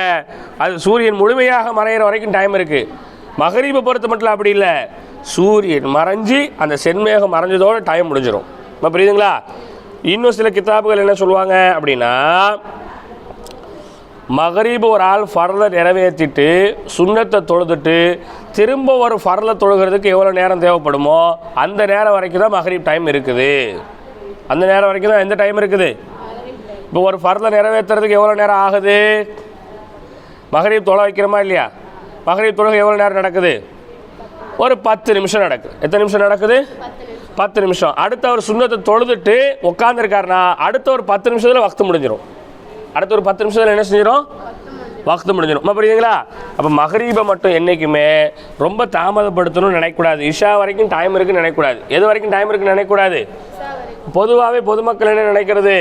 அது சூரியன் முழுமையாக மறையிற வரைக்கும் டைம் இருக்குது. மகரீபை பொறுத்த மட்டும் அப்படி இல்லை, சூரியன் மறைஞ்சி அந்த சென்மேகம் மறைஞ்சதோட டைம் முடிஞ்சிடும். இப்போ புரியுதுங்களா? இன்னும் சில கிதாபுகள் என்ன சொல்லுவாங்க அப்படின்னா, மகரீபு ஒரு ஆள் ஃபர்லை நிறைவேற்றிட்டு சுன்னத்தை தொழுதுட்டு திரும்ப ஒரு ஃபர்லை தொழுகிறதுக்கு எவ்வளோ நேரம் தேவைப்படுமோ அந்த நேரம் வரைக்கும் தான் மகரீப் டைம் இருக்குது. அந்த நேரம் வரைக்கும் தான் எந்த டைம் இருக்குது? இப்போ ஒரு ஃபர்லை நிறைவேற்றுறதுக்கு எவ்வளோ நேரம் ஆகுது? மகரீப் தொலை வைக்கிறோமா இல்லையா? மகரீப் தொழுகை எவ்வளோ நேரம் நடக்குது? ஒரு 10 நிமிஷம் நடக்குது. எத்தனை நிமிஷம் நடக்குது? 10 நிமிஷம். அடுத்த ஒரு சுன்னத்தை தொழுதுட்டு உட்காந்துருக்காருனா அடுத்த ஒரு 10 நிமிஷத்தில் வக்து முடிஞ்சிடும். அடுத்த ஒரு 10 நிமிஷத்தில் என்ன செஞ்சிடும்? வக்து முடிஞ்சிடும். புரியுதுங்களா? அப்போ மகரீபை மட்டும் என்றைக்குமே ரொம்ப தாமதப்படுத்தணும்னு நினைக்கக்கூடாது. இஷா வரைக்கும் டைம் இருக்குன்னு நினைக்கக்கூடாது. எது வரைக்கும் டைம் இருக்குன்னு நினைக்கக்கூடாது. பொதுவாகவே பொதுமக்கள் என்ன நினைக்கிறது,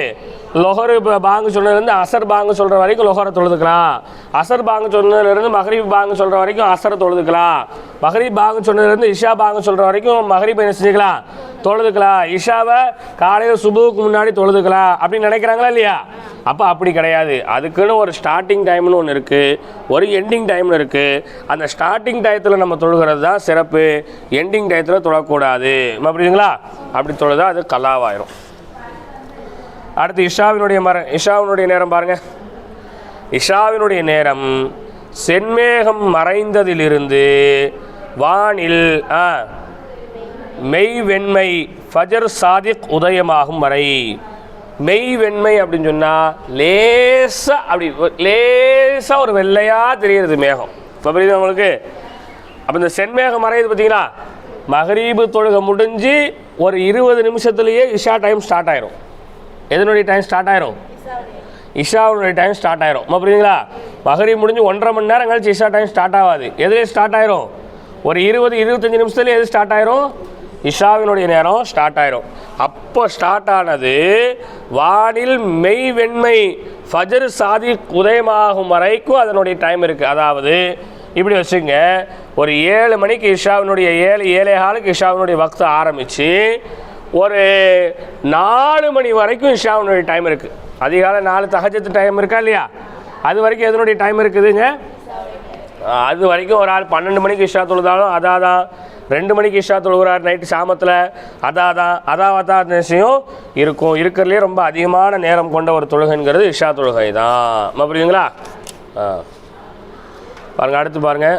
லொஹரு பாங்கு சொன்னதுலேருந்து அசர் பாங்கு சொல்கிற வரைக்கும் லொஹரை தொழுதுக்கலாம், அசர் பாங்கு சொன்னதுலேருந்து மகரீப் பாங்கு சொல்கிற வரைக்கும் அசரை தொழுதுக்கலாம், மகரீப் பாங்கு சொன்னதுலேருந்து இஷா பாங்கு சொல்கிற வரைக்கும் மகரீப் என்ன செஞ்சுக்கலாம்? தொழுதுக்கலாம். இஷாவை காலையில் சுபுவுக்கு முன்னாடி தொழுதுக்கலாம் அப்படின்னு நினைக்கிறாங்களா இல்லையா? அப்போ அப்படி கிடையாது. அதுக்குன்னு ஒரு ஸ்டார்டிங் டைம்னு ஒன்று இருக்குது, ஒரு எண்டிங் டைம்னு இருக்குது. அந்த ஸ்டார்டிங் டயத்தில் நம்ம தொழுகிறது தான் சிறப்பு, எண்டிங் டயத்தில் தொழக்கூடாது. புரியுதுங்களா? அப்படி தொழுதா அது கலாவாயிரும். அடுத்து இஷாவினுடைய நேரம் பாருங்கள். இஷாவினுடைய நேரம் சென்மேகம் மறைந்ததிலிருந்து வானில் மெய் வெண்மை ஃபஜர் சாதிக் உதயமாகும் வரை. மெய் வெண்மை அப்படின்னு சொன்னால் லேசாக ஒரு வெள்ளையாக தெரிகிறது மேகம். இப்போ புரியுது உங்களுக்கு? அப்போ இந்த சென்மேகம் மறையுது பார்த்தீங்களா? மகரீபு தொழுகை முடிஞ்சு ஒரு 20 நிமிஷத்துலேயே இஷா டைம் ஸ்டார்ட் ஆயிரும். எதனுடைய டைம் ஸ்டார்ட் ஆயிரும்? இஷாவுடைய டைம் ஸ்டார்ட் ஆயிரும். புரியுதுங்களா? மகரீப் முடிஞ்சு 1.5 மணி நேரம் கழிச்சு இஷா டைம் ஸ்டார்ட் ஆகாது. எதுலேயே ஸ்டார்ட் ஆயிரும்? ஒரு 20-25 நிமிஷத்துலேயே எது ஸ்டார்ட் ஆயிரும்? இஷாவினுடைய நேரம் ஸ்டார்ட் ஆயிரும். அப்போ ஸ்டார்ட் ஆனது வானில் மெய் வெண்மை ஃபஜர் சாதி உதயமாகும் வரைக்கும் அதனுடைய டைம் இருக்குது. அதாவது இப்படி வச்சுங்க, ஒரு 7 மணிக்கு இஷாவினுடைய 7-7:15 இஷாவினுடைய வக்து ஆரம்பித்து ஒரு 4 மணி வரைக்கும் இஷாவினுடைய டைம் இருக்குது. அதிகாலை 4 தஹஜ்ஜத் டைம் இருக்கா இல்லையா? அது வரைக்கும் எதனுடைய டைம் இருக்குதுங்க? அது வரைக்கும் ஒரு ஆள் 12 மணிக்கு இஷா தொழுதாலும் அதான், 2 மணிக்கு இஷா தொழுகிறார் நைட்டு சாமத்தில் அதான் விஷயம் இருக்கும். இருக்கிறதுலே ரொம்ப அதிகமான நேரம் கொண்ட ஒரு தொழுகைங்கிறது இஷா தொழுகை தான். புரியுதுங்களா? பாருங்கள், அடுத்து பாருங்கள்.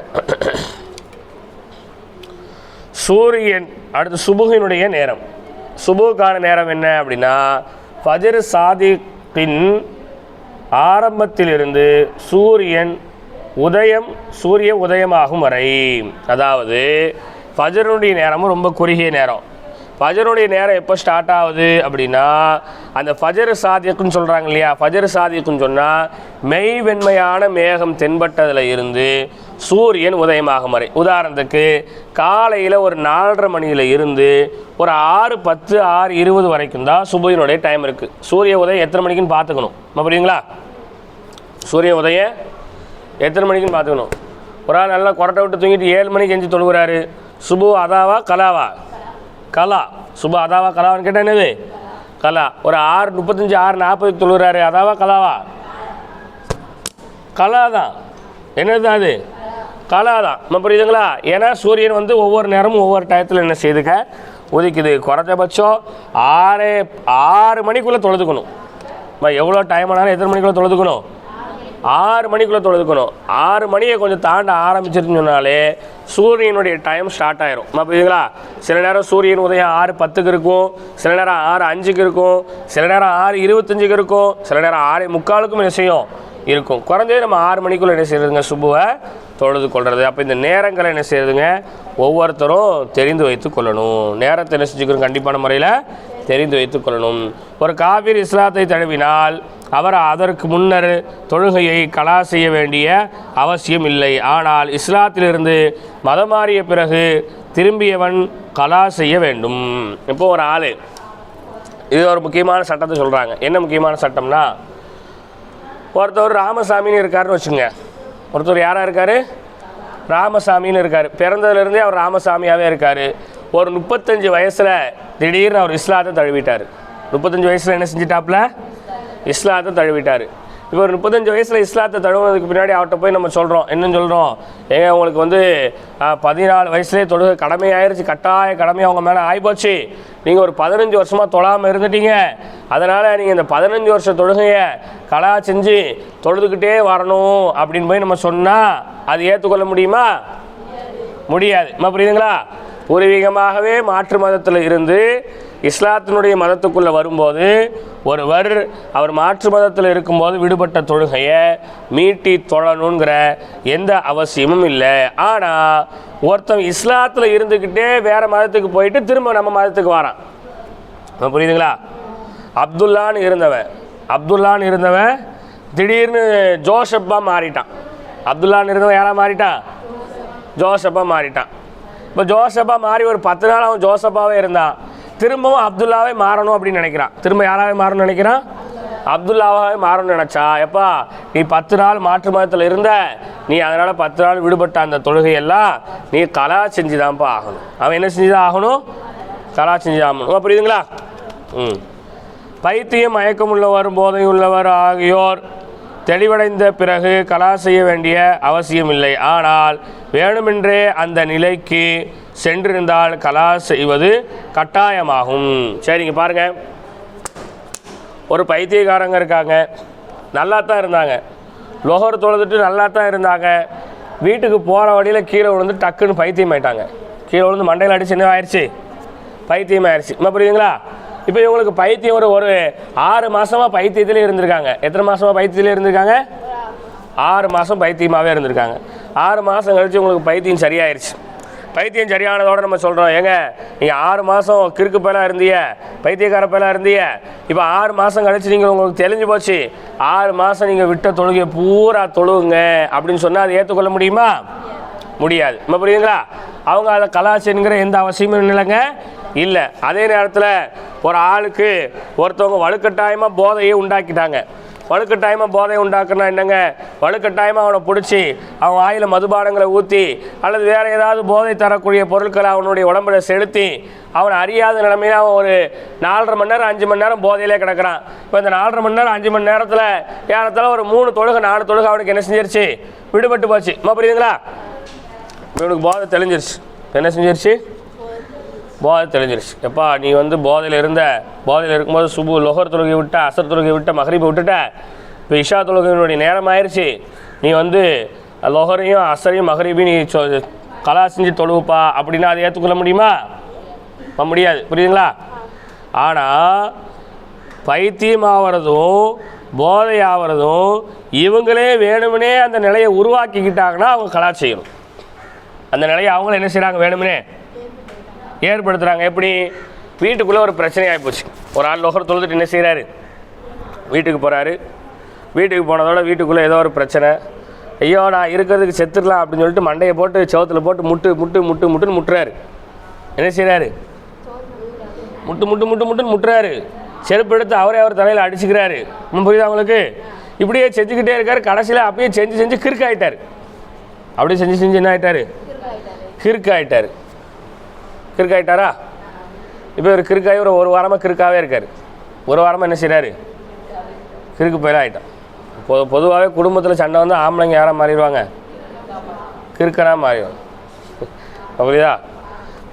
சூரியன் அடுத்து சுபுகினுடைய நேரம். சுபுக்கான நேரம் என்ன அப்படின்னா, ஃபஜர் சாதிக்கின் ஆரம்பத்திலிருந்து சூரிய உதயமாகும் வரை. அதாவது ஃபஜருடைய நேரமும் ரொம்ப குறுகிய நேரம். ஃபஜருடைய நேரம் எப்போ ஸ்டார்ட் ஆகுது அப்படின்னா, அந்த ஃபஜர் சாதிக்குன்னு சொல்கிறாங்க இல்லையா? ஃபஜர் சாதிக்குன்னு சொன்னால் மெய் வெண்மையான மேகம் தென்பட்டதில் இருந்து சூரியன் உதயமாகும் வரை. உதாரணத்துக்கு காலையில் ஒரு 4:30 மணியில் இருந்து ஒரு 6:10 6:20 வரைக்கும் தான் சுபுயினுடைய டைம் இருக்குது. சூரிய உதயம் எத்தனை மணிக்குன்னு பார்த்துக்கணும். புரியுங்களா? சூரிய உதயம் எத்தனை மணிக்குன்னு பார்த்துக்கணும். ஒரு ஆள் நல்லா கொரட்டை விட்டு தூங்கிட்டு 7 மணிக்கு எஞ்சி தொழுகிறாரு. சுபு அதாவா கலாவா? கலா. சுபு அதாவா கலாவான்னு கேட்டால் என்னது? கலா. ஒரு 6:35 6:40 தொழுகிறாரு. அதாவா கலாவா? கலா தான். என்னது அது? கலா தான். புரியுதுங்களா? ஏன்னா சூரியன் வந்து ஒவ்வொரு நேரமும் ஒவ்வொரு டயத்தில் என்ன செய்துக்க உதிக்குது. குறைஞ்சபட்சம் 6 மணிக்குள்ளே தொழுதுக்கணும். எவ்வளோ டைம் ஆனாலும் எத்தனை மணிக்குள்ளே தொழுதுக்கணும்? 6 மணிக்குள்ளே தொழுதுக்கணும். 6 மணியை கொஞ்சம் தாண்ட ஆரம்பிச்சிருன்னு சொன்னாலே சூரியனுடைய டைம் ஸ்டார்ட் ஆயிரும். புரியுதுங்களா? சில நேரம் சூரியன் உதயம் 6:10 இருக்கும், சில நேரம் 6:05 இருக்கும், சில நேரம் 6:25 இருக்கும், சில நேரம் 6:45 என்ன செய்யும் இருக்கும். குறைஞ்சது நம்ம 6 மணிக்குள்ளே என்ன செய்யறதுங்க? சுபுவை தொழுது கொள்வது. அப்போ இந்த நேரங்களை என்ன செய்யறதுங்க? ஒவ்வொருத்தரும் தெரிந்து வைத்து கொள்ளணும். நேரத்தை என்ன செஞ்சுக்கிறோம்? கண்டிப்பான முறையில் தெரிந்து வைத்து கொள்ளணும். ஒரு காபீர் இஸ்லாத்தை தழுவினால் அவர் அதற்கு முன்னர் தொழுகையை கலா செய்ய வேண்டிய அவசியம் இல்லை. ஆனால் இஸ்லாத்திலிருந்து மதம் மாறிய பிறகு திரும்பியவன் கலா செய்ய வேண்டும். இப்போ ஒரு ஆள், இது ஒரு முக்கியமான சட்டத்தை சொல்கிறாங்க. என்ன முக்கியமான சட்டம்னா, ஒருத்தர் ராமசாமின்னு இருக்காருன்னு வச்சுங்க. ஒருத்தர் யாராக இருக்கார்? ராமசாமின்னு இருக்கார். பிறந்ததுலேருந்தே அவர் ராமசாமியாகவே இருக்கார். ஒரு 35 வயசில் திடீர்னு அவர் இஸ்லாத்தை தழுவிட்டார். 35 வயசில் என்ன செஞ்சிட்டாப்புல? இஸ்லாத்தை தழுவிட்டார். இப்போ ஒரு 35 வயசில் இஸ்லாத்தை தழுவுனதுக்கு பின்னாடி அவர்கிட்ட போய் நம்ம சொல்கிறோம், என்னன்னு சொல்கிறோம், ஏங்க உங்களுக்கு வந்து 14 வயசுலேயே தொழுகை கடமையாயிருச்சு, கட்டாய கடமை அவங்க மேலே ஆகிப்போச்சு, நீங்கள் ஒரு 15 வருஷமாக தொழாமல் இருந்துட்டீங்க, அதனால் நீங்கள் இந்த 15 வருஷ தொழுகையை கலா செஞ்சு தொழுதுகிட்டே வரணும் அப்படின்னு போய் நம்ம சொன்னால் அது ஏற்றுக்கொள்ள முடியுமா? முடியாது. நம்ம புரியுதுங்களா? பூர்வீகமாகவே மாற்று மதத்தில் இருந்து இஸ்லாத்தினுடைய மதத்துக்குள்ளே வரும்போது ஒருவர் அவர் மாற்று மதத்தில் இருக்கும்போது விடுபட்ட தொழுகையை மீட்டி தொழணுங்கிற எந்த அவசியமும் இல்லை. ஆனால் ஒருத்தன் இஸ்லாத்தில் இருந்துக்கிட்டே வேறு மதத்துக்கு போயிட்டு திரும்ப நம்ம மதத்துக்கு வரான். புரியுதுங்களா? அப்துல்லான்னு இருந்தவன் திடீர்னு ஜோசப்பாக மாறிட்டான். அப்துல்லான்னு இருந்தவன் யாராக மாறிட்டான்? ஜோசப்பாக மாறிட்டான். இப்போ ஜோசப்பாக மாறி ஒரு 10 நாள் அவன் ஜோசப்பாகவே இருந்தான். திரும்பவும் அப்துல்லாவே மாறணும் அப்படின்னு நினைக்கிறான். திரும்ப யாராவே மாறணும்னு நினைக்கிறான்? அப்துல்லாவே மாறணும்னு நினச்சா, எப்பா நீ 10 நாள் மாற்று மதத்தில் இருந்த, நீ அதனால் 10 நாள் விடுபட்ட அந்த தொழுகையெல்லாம் நீ கலா செஞ்சு தான்ப்பா ஆகணும். அவன் என்ன செஞ்சு தான் ஆகணும்? கலா செஞ்சு ஆகணும். புரியுதுங்களா? பைத்தியம், மயக்கம் உள்ளவர், போதை உள்ளவர் ஆகியோர் தெளிவடைந்த பிறகு கலா செய்ய வேண்டிய அவசியம் இல்லை. ஆனால் வேணுமென்றே அந்த நிலைக்கு சென்றிருந்தால் கலா செய்வது கட்டாயமாகும். சரிங்க, பாருங்க, ஒரு பைத்தியக்காரங்க இருக்காங்க, நல்லா தான் இருந்தாங்க, லொஹர் தொழுதுட்டு நல்லா தான் இருந்தாங்க, வீட்டுக்கு போகிற வழியில் கீழே விழுந்து டக்குன்னு பைத்தியம் ஆயிட்டாங்க. கீழே விழுந்து மண்டையில் அடிச்சு என்ன ஆயிடுச்சு? பைத்தியம் ஆயிடுச்சு. நம்ம புரியுதுங்களா? இப்போ இவங்களுக்கு பைத்தியம் ஒரு 6 மாதமாக பைத்தியத்திலே இருந்திருக்காங்க. எத்தனை மாதமாக பைத்தியத்திலே இருந்திருக்காங்க? 6 மாதம் பைத்தியமாகவே இருந்திருக்காங்க. 6 மாதம் கழிச்சு உங்களுக்கு பைத்தியம் சரியாயிருச்சு. பைத்தியம் சரியானதோடு நம்ம சொல்கிறோம், ஏங்க நீங்கள் 6 மாதம் கிறுக்கு பயிலாக இருந்தீங்க, பைத்தியக்கார பயிலாக இருந்தீங்க, இப்போ 6 மாதம் கழிச்சு நீங்கள் உங்களுக்கு தெளிஞ்சு போச்சு, 6 மாதம் நீங்கள் விட்ட தொழுகையை பூரா தொழுவுங்க அப்படின்னு சொன்னால் அது ஏற்றுக்கொள்ள முடியுமா? முடியாது. நம்ம புரியுதுங்களா? அவங்க அதை கலாச்சேனுங்கிற எந்த அவசியமும் இல்லைங்க, இல்லை. அதே நேரத்தில் ஒரு ஆளுக்கு ஒருத்தவங்க வலுக்கட்டாயமாக போதையை உண்டாக்கிட்டாங்க. வலுக்கட்டாயமாக போதையை உண்டாக்குனா என்னங்க? வலுக்கட்டாயமாக அவனை பிடிச்சி அவன் வாயில் மதுபானங்களை ஊற்றி அல்லது வேறு ஏதாவது போதை தரக்கூடிய பொருட்களை அவனுடைய உடம்புல செலுத்தி அவனை அறியாத நிலைமையில் அவன் ஒரு 4.5 மணி நேரம் 5 மணி நேரம் போதையிலே கிடக்கிறான். இப்போ இந்த 4.5 மணி நேரம் 5 மணி நேரத்தில் ஏறத்தால ஒரு 3 தொழுகை 4 தொழுகை அவனுக்கு என்ன செஞ்சிருச்சு? விடுபட்டு போச்சு. புரியுதுங்களா? இவனுக்கு போதை தெளிஞ்சிருச்சு. என்ன செஞ்சிருச்சு? போதை தெளிஞ்சிருச்சு. எப்பா நீ வந்து போதையில் இருக்கும்போது சுபு லொஹர் தொழுகை விட்ட, அசர் தொழுகை விட்ட, மகரிபை விட்டுட்ட, இப்போ இஷா தொழுகையினுடைய நேரம் ஆயிடுச்சு, நீ வந்து லொஹரையும் அசரையும் மகரிபையும் நீ கலா செஞ்சு தொழுவுப்பா அப்படின்னா அதை ஏற்றுக்கொள்ள முடியுமா? முடியாது. புரியுதுங்களா? ஆனால் பைத்தியம் ஆகிறதும் போதை ஆகிறதும் இவங்களே வேணுமனே அந்த நிலையை உருவாக்கிக்கிட்டாங்கன்னா அவங்க கலா செய்யணும். அந்த நிலையை அவங்கள என்ன செய்கிறாங்க? வேணுமனே ஏற்படுத்துகிறாங்க. எப்படி? வீட்டுக்குள்ளே ஒரு பிரச்சனை ஆகிப்போச்சு. ஒரு ஆள் லொஹர் தொழுதுட்டு என்ன செய்கிறாரு? வீட்டுக்கு போகிறாரு. வீட்டுக்கு போனதோட வீட்டுக்குள்ளே ஏதோ ஒரு பிரச்சனை, ஐயோ நான் இருக்கிறதுக்கு செத்துடலாம் அப்படின்னு சொல்லிட்டு மண்டையை போட்டு செவத்தில் போட்டு முட்டுன்னு முட்டுறாரு. என்ன செய்கிறாரு? முட்டுன்னு முட்டுறாரு. செருப்பு எடுத்து அவர் தலையில் அடிச்சுக்கிறாரு. புரியுது அவங்களுக்கு? இப்படியே செஞ்சுக்கிட்டே இருக்காரு. கடைசியில் அப்படியே செஞ்சு கிறுக்காயிட்டார். அப்படியே செஞ்சு என்ன ஆகிட்டார்? கிறுக்காயிட்டாரா? இப்போ ஒரு கிறுக்காய் ஒரு வாரமாக கிறுக்காவே இருக்கார். ஒரு வாரமாக என்ன செய்கிறாரு? கிறுக்கு பயிலாக ஆகிட்டான். பொதுவாகவே குடும்பத்தில் சண்டை வந்து ஆம்பளைங்க யாராக மாறிடுவாங்க? கிறுக்கனாக மாறிடுவாங்க. புரியுதா?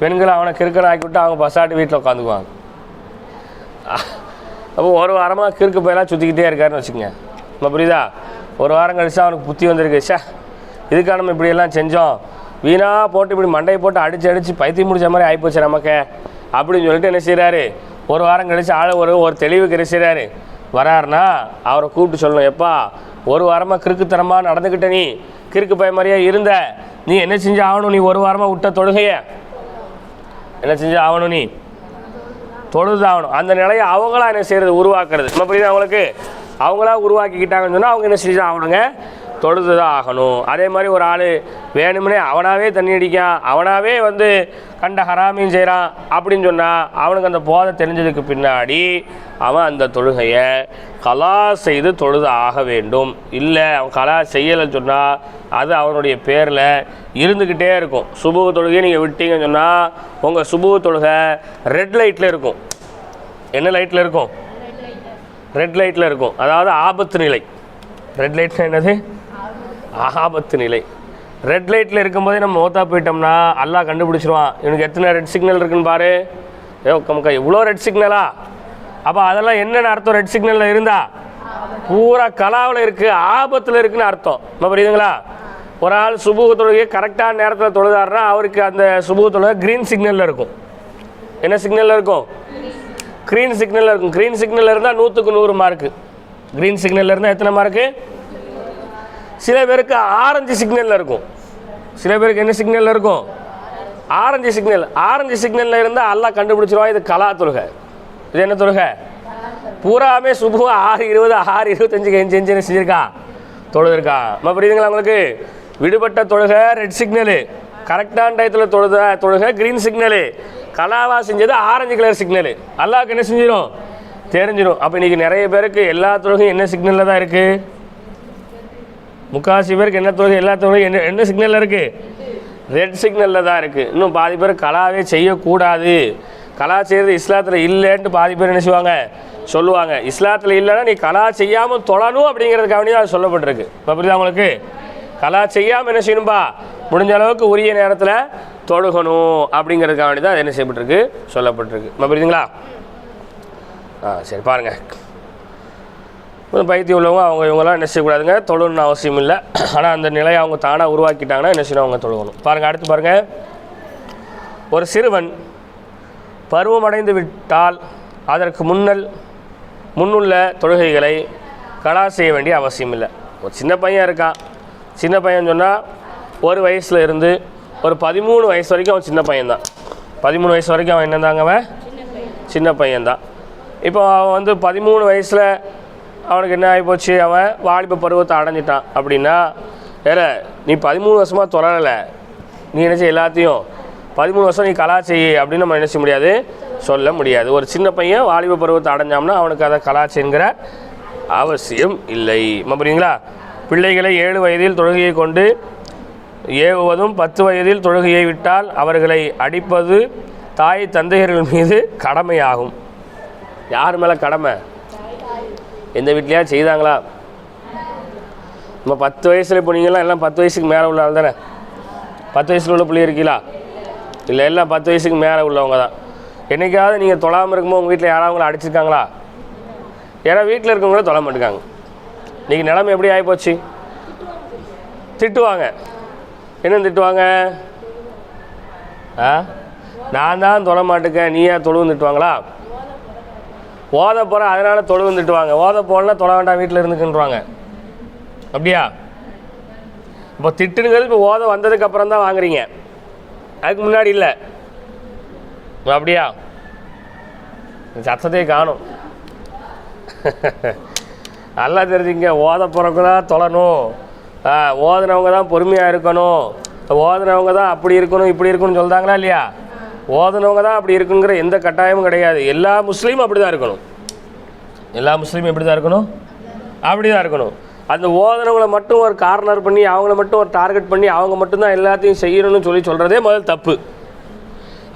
பெண்களை அவனை கிறுக்கனை ஆக்கி விட்டு அவங்க பசாட்டு வீட்டில் உட்காந்துக்குவாங்க. அப்போ ஒரு வாரமாக கிறுக்கு பயிலாக சுற்றிக்கிட்டே இருக்காருன்னு வச்சுக்கோங்க. நம்ம புரியுதா? ஒரு வாரம் கழிச்சா அவனுக்கு புத்தி வந்திருக்கு, இதுக்காக நம்ம இப்படியெல்லாம் செஞ்சோம், வீணாக போட்டு இப்படி மண்டையை போட்டு அடித்து பைத்தியம் முடிச்ச மாதிரி ஆகிப்போச்சு நமக்கு அப்படின்னு சொல்லிட்டு என்ன செய்கிறாரு? ஒரு வாரம் கழிச்சு ஆள் ஒரு தெளிவுக்கு என்ன செய்கிறாரு? வராருன்னா அவரை கூப்பிட்டு சொல்லணும், எப்பா ஒரு வாரமாக கிறுக்குத்தனமாக நடந்துக்கிட்ட, நீ கிறுக்கு பய மாதிரியே இருந்த, நீ என்ன செஞ்சு ஆகணும்? நீ ஒரு வாரமாக விட்ட தொழுகைய என்ன செஞ்சு ஆகணும்? நீ தொழுது ஆகணும். அந்த நிலையை அவங்களா என்ன செய்கிறது? உருவாக்குறது. நம்ம புரியுது அவங்களுக்கு? அவங்களா உருவாக்கிக்கிட்டாங்கன்னு சொன்னால் அவங்க என்ன செஞ்சு ஆகணுங்க? தொழுது தான் ஆகணும். அதே மாதிரி ஒரு ஆள் வேணும்னே அவனாவே தண்ணி அடிக்கான், அவனாவே வந்து கண்ட ஹராமையும் செய்கிறான் அப்படின்னு சொன்னால் அவனுக்கு அந்த போதை தெரிஞ்சதுக்கு பின்னாடி அவன் அந்த தொழுகையை கலா செய்து தொழுது ஆக வேண்டும். இல்லை அவன் கலா செய்யலைன்னு சொன்னால் அது அவனுடைய பேரில் இருந்துக்கிட்டே இருக்கும். சுபுக தொழுகையை நீங்கள் விட்டீங்கன்னு சொன்னால் உங்கள் சுபுக தொழுகை ரெட் லைட்டில் இருக்கும். என்ன லைட்டில் இருக்கும்? ரெட் லைட்டில் இருக்கும். அதாவது ஆபத்து நிலை. ரெட் லைட்னா என்னது? ஆபத்து நிலை. ரெட் லைட்டில் இருக்கும்போதே நம்ம மௌத்தா போயிட்டோம்னா அல்லாஹ் கண்டுபிடிச்சிருவான். இவனுக்கு எத்தனை ரெட் சிக்னல் இருக்குன்னு பாரு. கமக்கா இவ்வளோ ரெட் சிக்னலா? அப்போ அதெல்லாம் என்னென்ன அர்த்தம்? ரெட் சிக்னலில் இருந்தா பூரா கலாவில் இருக்குது, ஆபத்தில் இருக்குன்னு அர்த்தம். நம்ம புரியுதுங்களா? ஒரு ஆள் சுபுக தொழுகை கரெக்டான நேரத்தில் தொழுதாருன்னா அவருக்கு அந்த சுபுக தொழுகை க்ரீன் சிக்னலில் இருக்கும். என்ன சிக்னலில் இருக்கும்? க்ரீன் சிக்னலில் இருக்கும். க்ரீன் சிக்னலில் இருந்தால் 100க்கு 100 மார்க்கு. க்ரீன் சிக்னலில் இருந்தால் எத்தனை மார்க்கு? சில பேருக்கு ஆரஞ்சு சிக்னலில் இருக்கும். சில பேருக்கு என்ன சிக்னலில் இருக்கும்? Orange signal. ஆரஞ்சு சிக்னலில் இருந்தால் அல்லாஹ் கண்டுபிடிச்சிருவா இது கலா தொழுகை. இது என்ன தொழுகை? பூராமே சுபு 6:20 6:25 எஞ்சி செஞ்சிருக்கா, தொழுதுருக்கா. நம்ம புரியுதுங்களா உங்களுக்கு? விடுபட்ட தொழுகை ரெட் சிக்னலு, கரெக்டான டயத்தில் தொழுகை க்ரீன் சிக்னலு, கலாவா செஞ்சது ஆரஞ்சு கலர் சிக்னலு. அல்லாஹ்க்கு என்ன செஞ்சிடும்? தெரிஞ்சிடும். அப்போ இன்றைக்கி நிறைய பேருக்கு எல்லா தொழுகையும் என்ன சிக்னலில் தான் இருக்குது? முக்கால்வாசி பேருக்கு என்ன தொழுகை? எல்லா தொழுகையும் என்ன சிக்னலில் இருக்குது? ரெட் சிக்னலில் தான் இருக்குது. இன்னும் பாதி பேர் கலாவே செய்யக்கூடாது, கலா செய்கிறது இஸ்லாத்தில் இல்லைன்ட்டு பாதி பேர் என்ன செய்வாங்க? சொல்லுவாங்க. இஸ்லாத்தில் இல்லைன்னா நீ கலா செய்யாமல் தொழணும் அப்படிங்கிறதுக்காக வேண்டி அது சொல்லப்பட்டிருக்கு. இப்போ புரியுதா உங்களுக்கு? கலா செய்யாமல் என்ன செய்யணும்பா? முடிஞ்ச அளவுக்கு உரிய நேரத்தில் தொழுகணும் அப்படிங்கிறதுக்காக வேண்டி தான் அது என்ன செய்யப்பட்டிருக்கு, சொல்லப்பட்டிருக்கு. இப்போ புரியுதுங்களா? சரி பாருங்கள். பைத்தியம் உள்ளவங்க அவங்க இவங்கெல்லாம் என்ன செய்யக்கூடாதுங்க, தொழணும்னு அவசியம் இல்லை. ஆனால் அந்த நிலையை அவங்க தானாக உருவாக்கிட்டாங்கன்னா என்ன செய்யணும்? அவங்க தொழுகணும். பாருங்கள், அடுத்து பாருங்கள். ஒரு சிறுவன் பருவமடைந்து விட்டால் அதற்கு முன்னுள்ள தொழுகைகளை கலா செய்ய வேண்டிய அவசியம் இல்லை. ஒரு சின்ன பையன் இருக்கான். சின்ன பையன் சொன்னால் 1 வயசில் இருந்து ஒரு 13 வயசு வரைக்கும் அவன் சின்ன பையன்தான். 13 வயசு வரைக்கும் அவன் என்னந்தாங்க? அவன் சின்ன பையன்தான். இப்போ அவன் 13 வயசில் அவனுக்கு என்ன ஆகிப்போச்சு? அவன் வாலிப பருவத்தை அடைஞ்சிட்டான். அப்படின்னா வேற நீ 13 வருஷமாக தொழலை, நீ என்ன செய்ய எல்லாத்தையும் 13 வருஷம் நீ கலா செய்ய அப்படின்னு நம்ம என்ன செய்ய முடியாது, சொல்ல முடியாது. ஒரு சின்ன பையன் வாலிப பருவத்தை அடைஞ்சோம்னா அவனுக்கு அதை கலா செய்கிற அவசியம் இல்லை. புரியுங்களா? பிள்ளைகளை 7 வயதில் தொழுகையை கொண்டு ஏவுவதும் 10 வயதில் தொழுகையை விட்டால் அவர்களை அடிப்பது தாய் தந்தையர்கள் மீது கடமையாகும். யார் மேலே கடமை? எந்த வீட்லையா செய்தாங்களா? நம்ம 10 வயசில் போனீங்களா? எல்லாம் 10 வயசுக்கு மேலே உள்ள ஆள் தானே. 10 வயசில் உள்ள பிள்ளை இருக்கீங்களா? இல்லை, எல்லாம் 10 வயசுக்கு மேலே உள்ளவங்க தான். என்றைக்காவது நீங்கள் தொழாமல் இருக்கும்போது உங்கள் வீட்டில் யாராவது உங்களை அடிச்சிருக்காங்களா? ஏன்னா வீட்டில் இருக்கவங்கள தொழ மாட்டுக்காங்க. இன்றைக்கி நிலைமை எப்படி ஆகிப்போச்சு? திட்டுவாங்க. என்ன திட்டுவாங்க? நான் தான் தொழ மாட்டேக்கேன், நீ ஏன் தொழுவும் திட்டுவாங்களா? ஓத போகிறேன் அதனால் தொழுவும் திட்டுவாங்க. ஓத போகலன்னா தொழ வேண்டாம், வீட்டில் இருந்துக்குன்றாங்க. அப்படியா? இப்போ திட்டுங்கிறது இப்போ ஓத வந்ததுக்கப்புறம் தான் வாங்குறீங்க, அதுக்கு முன்னாடி இல்லை. அப்படியா? சத்தத்தையே காணும். நல்லா தெரிஞ்சுங்க, ஓத போகிறவங்க தான் தொழணும், ஓதுனவங்க தான் பொறுமையாக இருக்கணும், ஓதுனவங்க தான் அப்படி இருக்கணும் இப்படி இருக்கணும்னு சொல்கிறாங்களா இல்லையா? ஓதுனவங்க தான் அப்படி இருக்குங்கிற எந்த கட்டாயமும் கிடையாது. எல்லா முஸ்லீமும் அப்படி தான் இருக்கணும். எல்லா முஸ்லீமும் எப்படி தான் இருக்கணும்? அப்படி தான் இருக்கணும். அந்த ஓதுனவங்களை மட்டும் ஒரு கார்னர் பண்ணி அவங்கள மட்டும் ஒரு டார்கெட் பண்ணி அவங்க மட்டும்தான் எல்லாத்தையும் செய்யணும்னு சொல்கிறதே முதல் தப்பு.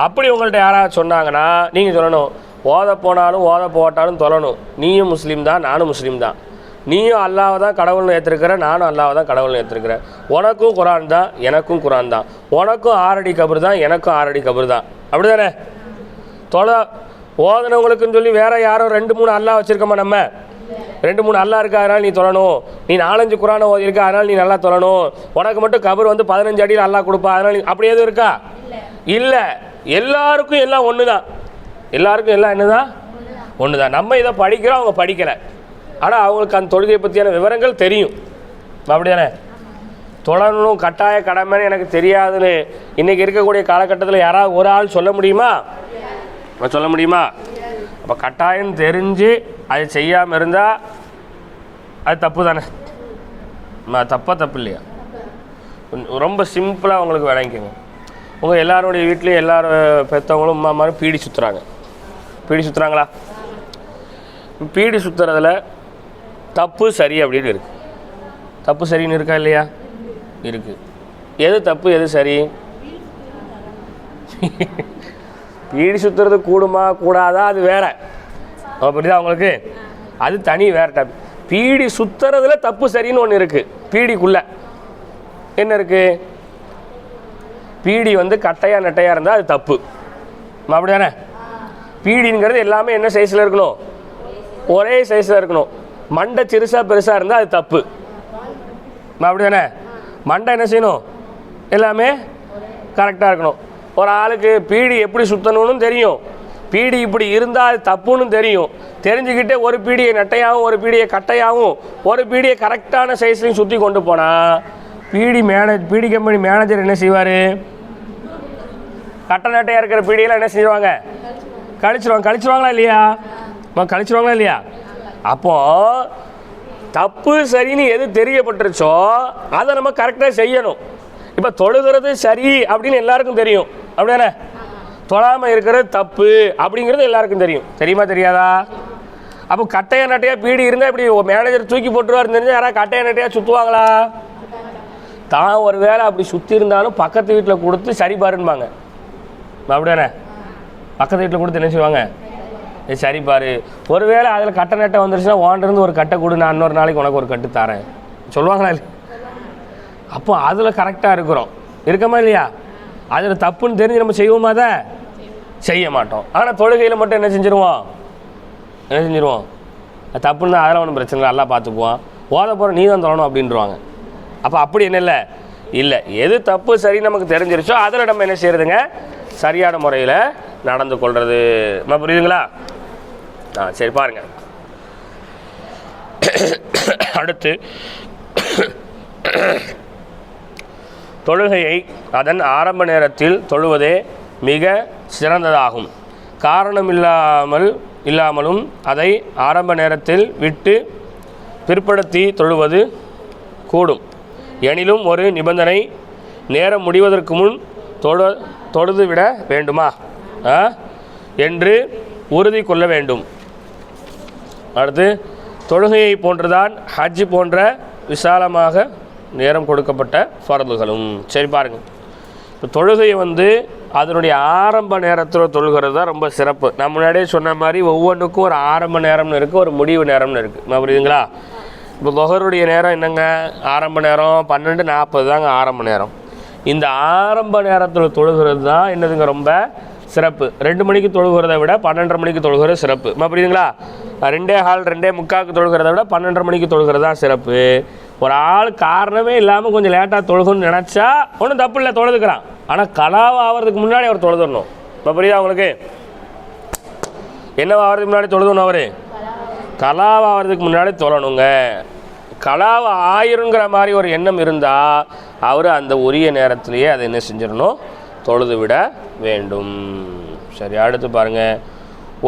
அப்படி உங்கள்கிட்ட யாராவது சொன்னாங்கன்னா நீங்கள் சொல்லணும், ஓத போனாலும் ஓத போட்டாலும் தொழணும். நீயும் முஸ்லீம் தான், நானும் முஸ்லீம் தான். நீயும் அல்லாஹ்வை தான் கடவுள்னு ஏற்றிருக்கிற, நானும் அல்லாஹ்வை தான் கடவுள்னு ஏற்றிருக்கிறேன். உனக்கும் குரான் தான், எனக்கும் குரான் தான். உனக்கும் 6 அடி கபர் தான், எனக்கும் 6 அடி கபர் தான். அப்படி தானே? ஓதனவங்களுக்குன்னு சொல்லி வேறு யாரோ 2-3 அல்லாஹ் வச்சுருக்கோமா? நம்ம 2-3 அல்லாஹ் இருக்கா, அதனால் நீ தொழணும். நீ 4-5 குரானை ஓதிருக்கா, அதனால் நீ நல்லா தொழணும். உனக்கு மட்டும் கபர் 15 அடியில் அல்லாஹ் கொடுப்பா, அதனால் நீ அப்படி எதுவும் இருக்கா? இல்லை. எல்லாருக்கும் எல்லாம் ஒன்று தான். எல்லாருக்கும் எல்லாம் என்ன தான்? ஒன்று தான். நம்ம இதை படிக்கிறோம், அவங்க படிக்கலை. ஆனால் அவங்களுக்கு அந்த தொழுகையை பற்றியான விவரங்கள் தெரியும். அப்படிதானே? தொழணும் கட்டாய கடமைன்னு எனக்கு தெரியாதுன்னு இன்றைக்கி இருக்கக்கூடிய காலகட்டத்தில் யாராவது ஒரு ஆள் சொல்ல முடியுமா? சொல்ல முடியுமா? அப்போ கட்டாயம் தெரிஞ்சு அது செய்யாமல் இருந்தால் அது தப்பு தானே? தப்பு இல்லையா? ரொம்ப சிம்பிளாக உங்களுக்கு விளங்கிக்கோங்க. உங்கள் எல்லாருடைய வீட்லேயும் எல்லாரும் பெற்றவங்களும் அம்மா மாதிரி பீடி சுற்றுறாங்க. பீடி சுற்றுறாங்களா? பீடி சுற்றுறதுல தப்பு சரி அப்படின்னு இருக்குது. தப்பு சரின்னு இருக்கா இல்லையா? இருக்குது. எது தப்பு எது சரி? பீடி சுற்றுறது கூடுமா கூடாதா அது வேற. அப்படிதான் அவங்களுக்கு அது தனி வேற டாபிக். பீடி சுத்துறதுல தப்பு சரின்னு ஒன்று இருக்குது. பீடிக்குள்ள என்ன இருக்குது? பீடி வந்து கட்டையாக நெட்டையாக இருந்தால் அது தப்பு. அப்படி தானே? பீடிங்கிறது எல்லாமே என்ன சைஸில் இருக்கணும்? ஒரே சைஸில் இருக்கணும். மண்டை சிறுசாக பெருசாக இருந்தால் அது தப்பு. அப்படி தானே? மண்டை என்ன செய்யணும்? எல்லாமே கரெக்டாக இருக்கணும். ஒரு ஆளுக்கு பீடி எப்படி சுற்றணும்னு தெரியும், பீடி இப்படி இருந்தால் அது தப்புன்னு தெரியும். தெரிஞ்சுக்கிட்டே ஒரு பீடியை நெட்டையாகவும் ஒரு பீடியை கட்டையாகவும் ஒரு பீடியை கரெக்டான சைஸ்லையும் சுற்றி கொண்டு போனால் பீடி கம்பெனி மேனேஜர் என்ன செய்வார்? கட்டை நட்டையாக இருக்கிற பீடியெல்லாம் என்ன செய்வாங்க? கழிச்சிருவாங்களா இல்லையா? கழிச்சிருவாங்களா இல்லையா? அப்போது தப்பு சரின்னு எது தெரியப்பட்டுருச்சோ அதை நம்ம கரெக்டாக செய்யணும். இப்போ தொழுகிறது சரி அப்படின்னு எல்லாருக்கும் தெரியும், அப்படிதானே? தொழாமல் இருக்கிறது தப்பு அப்படிங்கிறது எல்லாருக்கும் தெரியும். தெரியுமா தெரியாதா? அப்போ கட்டையா நட்டையாக பீடி இருந்தால் இப்படி மேனேஜர் தூக்கி போட்டுருவாருன்னு தெரிஞ்சு யாராவது கட்டையா நட்டையாக சுற்றுவாங்களா? தான் ஒரு வேளை அப்படி சுற்றி இருந்தாலும் பக்கத்து வீட்டில் கொடுத்து சரி பாருன்பாங்க, அப்படிதானே? பக்கத்து வீட்டில் கொடுத்து என்ன செய்வாங்க? சரி பாரு. ஒருவேளை அதில் கட்டை நட்டை வந்துருச்சுன்னா ஓண்டிருந்து ஒரு கட்டை கொடு, நான் இன்னொரு நாளைக்கு உனக்கு ஒரு கட்டு தரேன் சொல்லுவாங்களா இல்லை? அப்போ அதில் கரெக்டாக இருக்கமா இல்லையா? அதில் தப்புன்னு தெரிஞ்சு நம்ம செய்வோமா? அதை செய்ய மாட்டோம். ஆனால் தொழுகையில் மட்டும் என்ன செஞ்சுருவோம்? தப்புன்னு தான், அதெல்லாம் ஒன்றும் பிரச்சனை இல்லை, நல்லா பார்த்துக்குவோம், ஓத போகிற நீ தான் தொழணும் அப்படின்ட்டுருவாங்க. அப்போ அப்படி என்ன இல்லை, எது தப்பு சரி நமக்கு தெரிஞ்சிருச்சோ அதில் நம்ம என்ன செய்யறதுங்க? சரியான முறையில் நடந்து கொள்வது. நம்ம புரியுதுங்களா? சரி பாருங்க. அடுத்து தொழுகையை அதன் ஆரம்ப நேரத்தில் தொழுவதே மிக சிறந்ததாகும். காரணம் இல்லாமலும் அதை ஆரம்ப நேரத்தில் விட்டு பிற்படுத்தி தொழுவது கூடும். எனினும் ஒரு நிபந்தனை, நேரம் முடிவதற்கு முன் தொழுது விட வேண்டுமா என்று உறுதி கொள்ள வேண்டும். அடுத்து தொழுகையை போன்றுதான் ஹஜ் போன்ற விசாலமாக நேரம் கொடுக்கப்பட்ட ஃபர்துகளும். சரி பாருங்கள், இப்போ தொழுகையை வந்து அதனுடைய ஆரம்ப நேரத்தில் தொழுகிறது தான் ரொம்ப சிறப்பு. நான் முன்னாடியே சொன்ன மாதிரி ஒவ்வொன்றுக்கும் ஒரு ஆரம்ப நேரம்னு இருக்குது, ஒரு முடிவு நேரம்னு இருக்குது. புரியுதுங்களா? இப்போ தொஹருடைய நேரம் என்னங்க? ஆரம்ப நேரம் 12:40 தாங்க ஆரம்ப நேரம். இந்த ஆரம்ப நேரத்தில் தொழுகிறது தான் என்னதுங்க ரொம்ப சிறப்பு. 2 மணிக்கு தொழுகிறத விட 12:30 மணிக்கு தொழுகிறது சிறப்பு. புரியுதுங்களா? 2:15 2:45 தொழுகிறத விட 12:30 மணிக்கு தொழுகிறது தான் சிறப்பு. ஒரு ஆள் காரணமே இல்லாமல் கொஞ்சம் லேட்டாக தொழுகணும்னு நினச்சா ஒன்றும் தப்பு இல்லை, தொழுதுக்கிறான். ஆனால் கலாவா ஆகிறதுக்கு முன்னாடி அவர் தொழுதுடணும். இப்போ புரியுதா உங்களுக்கு? என்னவா ஆகிறதுக்கு முன்னாடி தொழுதணும்? அவர் கலாவா ஆகிறதுக்கு முன்னாடி தொழணுங்க. கலாவா ஆயிருங்கிற மாதிரி ஒரு எண்ணம் இருந்தால் அவர் அந்த உரிய நேரத்திலேயே அதை என்ன செஞ்சிடணும்? தொழுது விட வேண்டும். சரி, அடுத்து பாருங்கள்.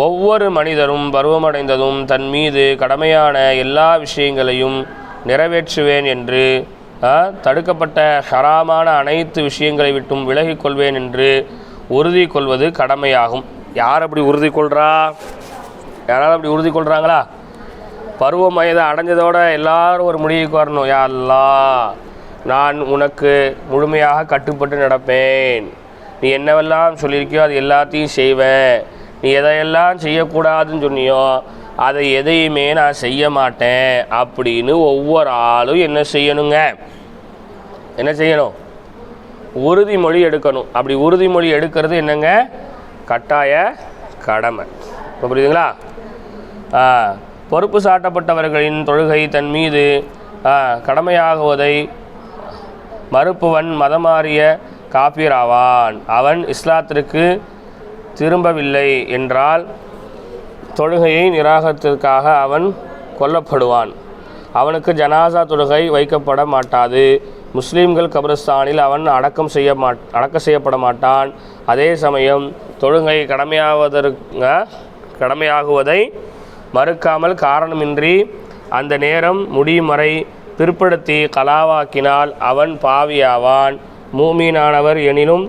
ஒவ்வொரு மனிதரும் பருவமடைந்ததும் தன் மீது கடமையான எல்லா விஷயங்களையும் நிறைவேற்றுவேன் என்று தடுக்கப்பட்ட ஹராமான அனைத்து விஷயங்களை விட்டும் விலகிக் கொள்வேன் என்று உறுதி கொள்வது கடமையாகும். யார் அப்படி உறுதி கொள்கிறா? யாராவது அப்படி உறுதி கொள்கிறாங்களா? பருவம் வயதை அடைஞ்சதோட எல்லாரும் ஒரு முடிவுக்கு வரணும். யா அல்லாஹ், நான் உனக்கு முழுமையாக கட்டுப்பட்டு நடப்பேன், நீ என்னவெல்லாம் சொல்லியிருக்கியோ அது எல்லாத்தையும் செய்வேன், நீ எதையெல்லாம் செய்யக்கூடாதுன்னு சொன்னியோ அதை எதையுமே நான் செய்ய மாட்டேன் அப்படின்னு ஒவ்வொரு ஆளும் என்ன செய்யணுங்க? என்ன செய்யணும்? உறுதிமொழி எடுக்கணும். அப்படி உறுதிமொழி எடுக்கிறது என்னங்க? கட்டாய கடமை. இப்போ புரியுதுங்களா? பொறுப்பு சாட்டப்பட்டவர்களின் தொழுகை தன் மீது கடமையாகுவதை மறுப்பவன் மதமாறிய காபிராவான். அவன் இஸ்லாத்திற்கு திரும்பவில்லை என்றால் தொழுகையை நிராகரித்ததற்காக அவன் கொல்லப்படுவான். அவனுக்கு ஜனாசா தொழுகை வைக்கப்பட மாட்டாது. முஸ்லீம்கள் கபிரஸ்தானில் அவன் அடக்கம் செய்யப்பட மாட்டான். அதே சமயம் தொழுகை கடமையாகுவதை மறுக்காமல் காரணமின்றி அந்த நேரம் முடியும் வரை பிற்படுத்தி கலாவாக்கினால் அவன் பாவியாவான். மூமீனானவர் எனினும்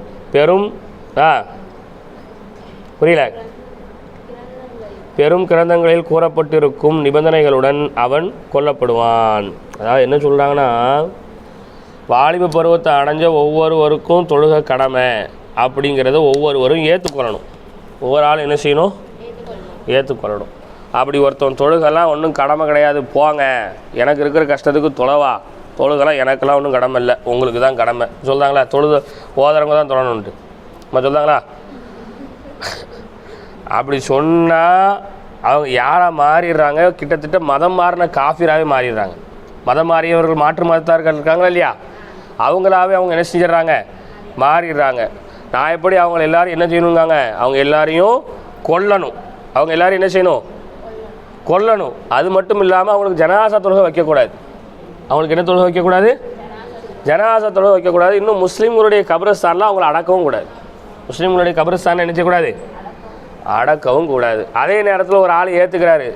பெரும் கிரந்தங்களில் கூறப்பட்டிருக்கும் நிபந்தனைகளுடன் அவன் கொல்லப்படுவான். அதாவது என்ன சொல்கிறாங்கன்னா, வாலிப பருவத்தை அடைஞ்ச ஒவ்வொருவருக்கும் தொழுகை கடமை அப்படிங்கிறத ஒவ்வொருவரும் ஏற்றுக்கொள்ளணும். ஒவ்வொரு ஆளும் என்ன செய்யணும்? ஏற்றுக்கொள்ளணும். அப்படி ஒருத்தன் தொழுகெல்லாம் ஒன்றும் கடமை கிடையாது, போங்க எனக்கு இருக்கிற கஷ்டத்துக்கு தொழுகெல்லாம் எனக்கெல்லாம் ஒன்றும் கடமை இல்லை, உங்களுக்கு தான் கடமை சொல்கிறாங்களா? ஓதுறவங்க தான் தொழணுன்ட்டு சொல்கிறாங்களா? அப்படி சொன்னால் அவங்க யாராக மாறிடுறாங்க? கிட்டத்தட்ட மதம் மாறின காஃபிராகவே மாறிடுறாங்க. மதம் மாறியவர்கள் மாற்று மதத்தார்கள் இருக்காங்களா இல்லையா? அவங்களாவே அவங்க என்ன செஞ்சிடறாங்க? மாறிடுறாங்க. நான் எப்படி அவங்க எல்லாரும் என்ன செய்யணுங்காங்க? அவங்க எல்லாரையும் கொல்லணும். அவங்க எல்லாரும் என்ன செய்யணும்? கொல்லணும். அது மட்டும் இல்லாமல் அவங்களுக்கு ஜனாசா தொழுகை வைக்கக்கூடாது. அவங்களுக்கு என்ன தொழுகை வைக்கக்கூடாது? ஜனாசா தொழுகை வைக்கக்கூடாது. இன்னும் முஸ்லீம்களுடைய கபரஸ்தானில் அவங்கள அடக்கவும் கூடாது. முஸ்லீம்களுடைய கபரஸ்தானை என்ன செய்யக்கூடாது? அடக்கவும் கூடாது. அதே நேரத்தில் ஒரு ஆள் ஏற்றுக்கிறாரு,